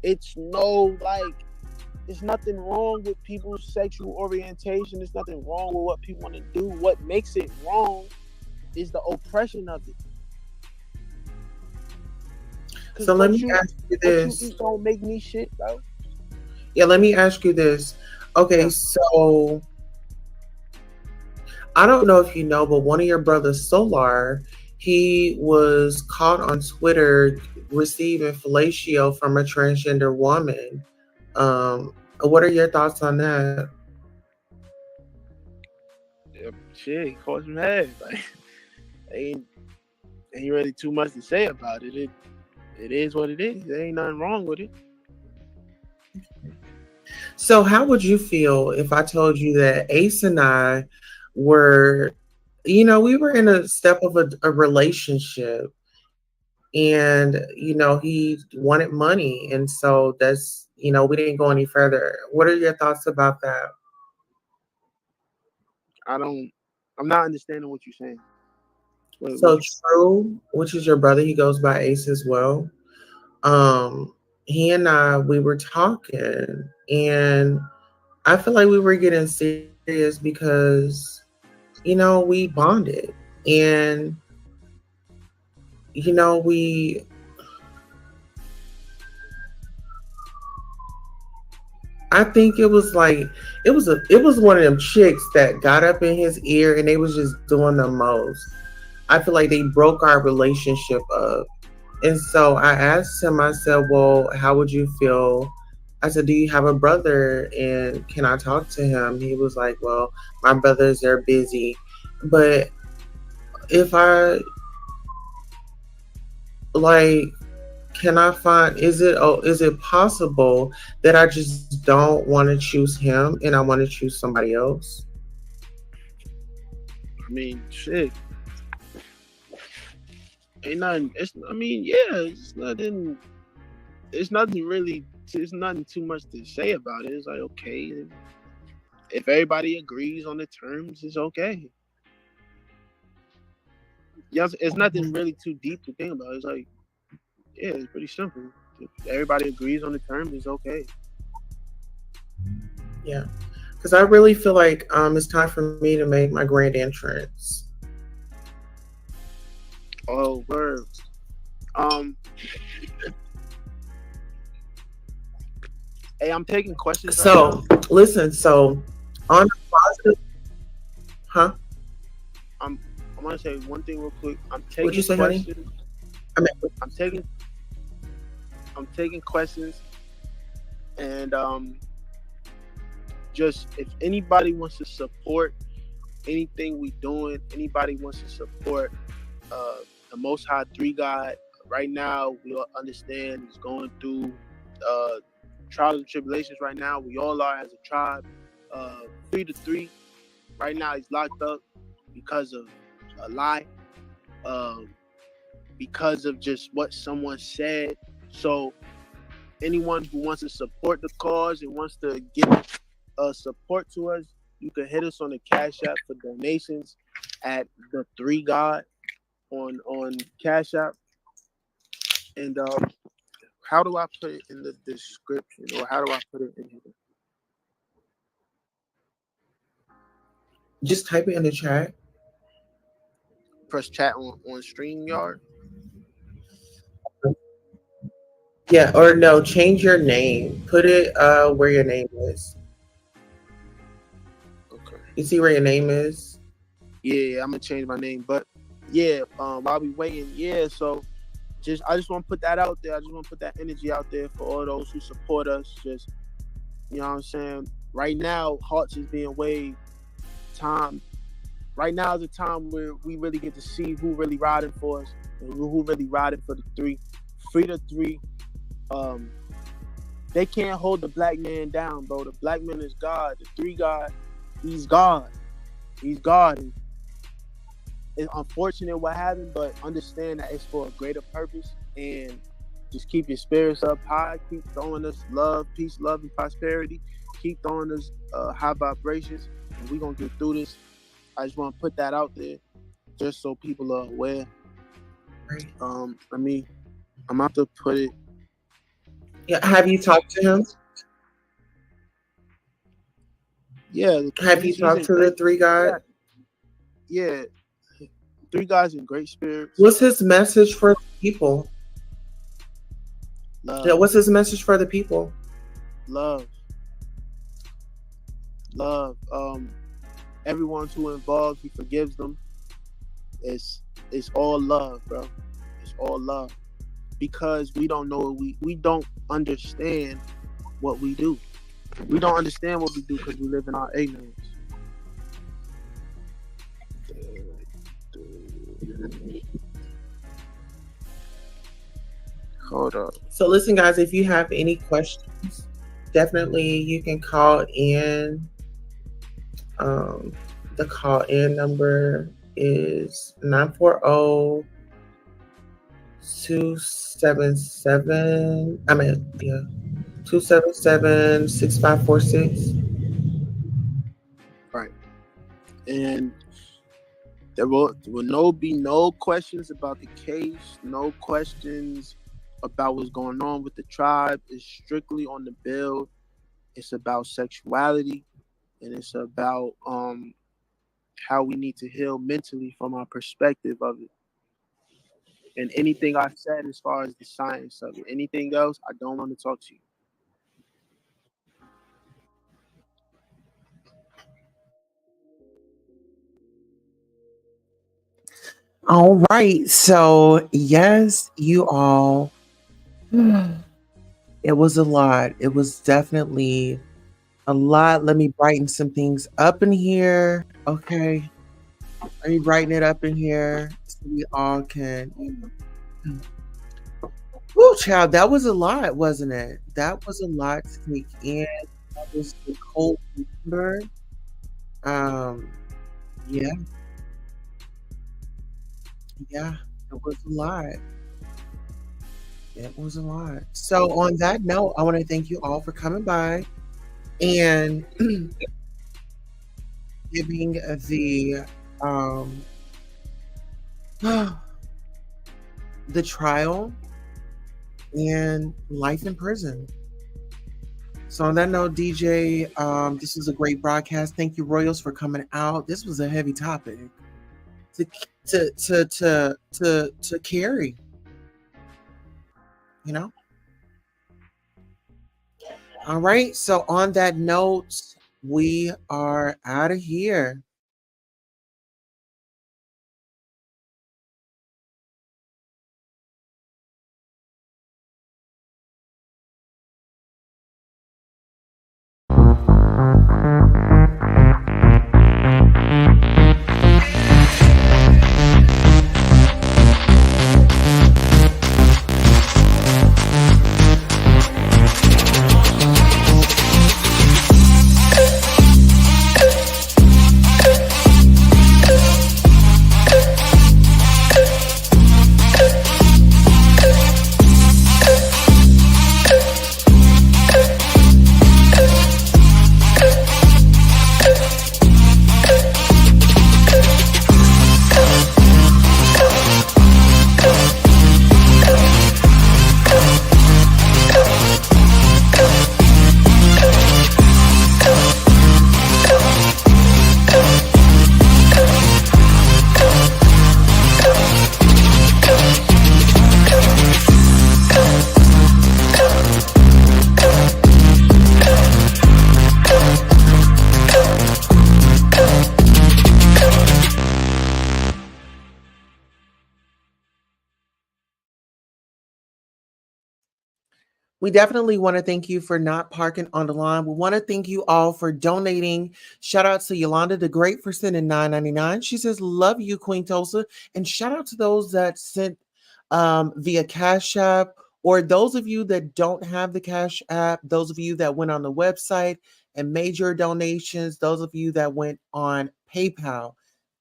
It's no like. There's nothing wrong with people's sexual orientation. There's nothing wrong with what people want to do. What makes it wrong is the oppression of it. So let me ask you What you this. eat don't make me shit, bro. Yeah, let me ask you this. Okay, Yeah. so I don't know if you know, but one of your brothers, Solar, he was caught on Twitter receiving fellatio from a transgender woman. What are your thoughts on that? Yeah, shit, he caught some head. Like, ain't really too much to say about it. It is what it is. There ain't nothing wrong with it. So, how would you feel if I told you that Ace and I were, we were in a step of a relationship, and he wanted money, and so that's we didn't go any further. What are your thoughts about that? I'm not understanding what you're saying. So True, which is your brother, he goes by Ace as well. Um, he and I, we were talking, and I feel like we were getting serious because we bonded, and we I think it was like it was one of them chicks that got up in his ear and they was just doing the most. I feel like they broke our relationship up. And so I asked him, I said, well, how would you feel? I said, do you have a brother and can I talk to him? He was like, well, my brothers are busy. But if I like can I find is it possible that I just don't want to choose him and I want to choose somebody else? I mean, shit. Ain't nothing. I mean, yeah, it's nothing. It's nothing really. There's nothing too much to say about it. It's like, okay, if everybody agrees on the terms, it's okay. Yes, it's nothing really too deep to think about. It's like, yeah, it's pretty simple. If everybody agrees on the terms, it's okay. Yeah, because I really feel like it's time for me to make my grand entrance. Oh, word. Hey, I'm taking questions. So listen, so on the positive, huh? I'm gonna say one thing real quick. I'm What'd you taking say, honey? questions. I mean, I'm taking questions, and just if anybody wants to support anything we doing, anybody wants to support the Most High Three God. Right now, we all understand he's going through trials and tribulations. Right now, we all are as a tribe. 3 to 3. Right now, he's locked up because of a lie, because of just what someone said. So, anyone who wants to support the cause and wants to give support to us, you can hit us on the Cash App for donations at the Three God on Cash App. And how do I put it in the description, or how do I put it in here? just type it in the chat. press chat on StreamYard. Yeah, or no, change your name. Put it where your name is. Okay. You see where your name is? Yeah, I'm gonna change my name. But yeah, while we waiting, so I just want to put that out there. I just want to put that energy out there for all those who support us. Just, you know what I'm saying? Right now, hearts is being weighed. Right now is a time where we really get to see who really riding for us and who really riding for the three. Free the three. They can't hold the black man down, bro. The black man is God. The three God, he's God. He's God. And it's unfortunate what happened, but understand that it's for a greater purpose. And just keep your spirits up high. Keep throwing us love, peace, love, and prosperity. Keep throwing us high vibrations, and we're gonna get through this. I just want to put that out there, just so people are aware. Right. I'm about to put it. Yeah. Have you talked to him? Yeah. Have you talked to the three God? Yeah. Three guys in great spirits. What's his message for the people? Love. Yeah, what's his message for the people? Love. Everyone who involved, he forgives them. It's all love, bro. It's all love. Because we don't know we don't understand what we do. We don't understand what we do because we live in our ignorance. Hold up. So listen, guys, if you have any questions, definitely you can call in. The call-in number is 277-6546. Right. And there will be no questions about the case, no questions about what's going on with the tribe. It's strictly on the bill. It's about sexuality, and it's about how we need to heal mentally from our perspective of it. And anything I said as far as the science of it, anything else, I don't want to talk to you. All right. So yes, you all. It was a lot. It was definitely a lot. Let me brighten some things up in here. Okay. Let me brighten it up in here so we all can. Woo, child, that was a lot, wasn't it? That was a lot to take in. That was the cold number. Yeah. Yeah, it was a lot. It was a lot. So on that note, I want to thank you all for coming by and giving the trial and life in prison. So on that note, DJ, this was a great broadcast. Thank you, Royals, for coming out. This was a heavy topic to carry. You know? All right. So on that note, we are out of here. We definitely want to thank you for not parking on the lawn. We want to thank you all for donating. Shout out to Yolanda the Great for sending $9.99. She says, "Love you, Queen Tulsa." And shout out to those that sent via Cash App, or those of you that don't have the Cash App, those of you that went on the website and made your donations, those of you that went on PayPal.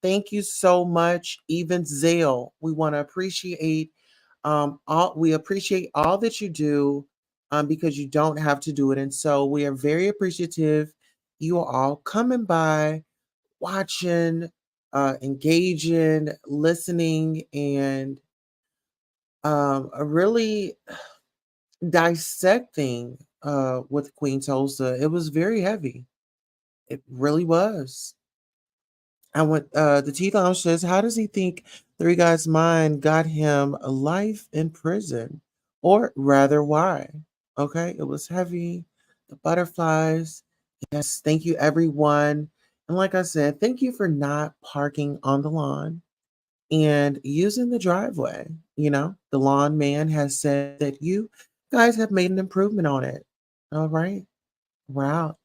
Thank you so much. Even Zale, we want to appreciate all we appreciate all that you do, because you don't have to do it. And so we are very appreciative. You are all coming by, watching, engaging, listening, and really dissecting with Queen Tulsa. It was very heavy. It really was. I went the T Lounge says, how does he think Three Guys Mind got him a life in prison? Or rather, why? Okay, it was heavy. The butterflies. Yes, thank you, everyone. And like I said, thank you for not parking on the lawn and using the driveway. The lawn man has said that you guys have made an improvement on it. All right. Wow.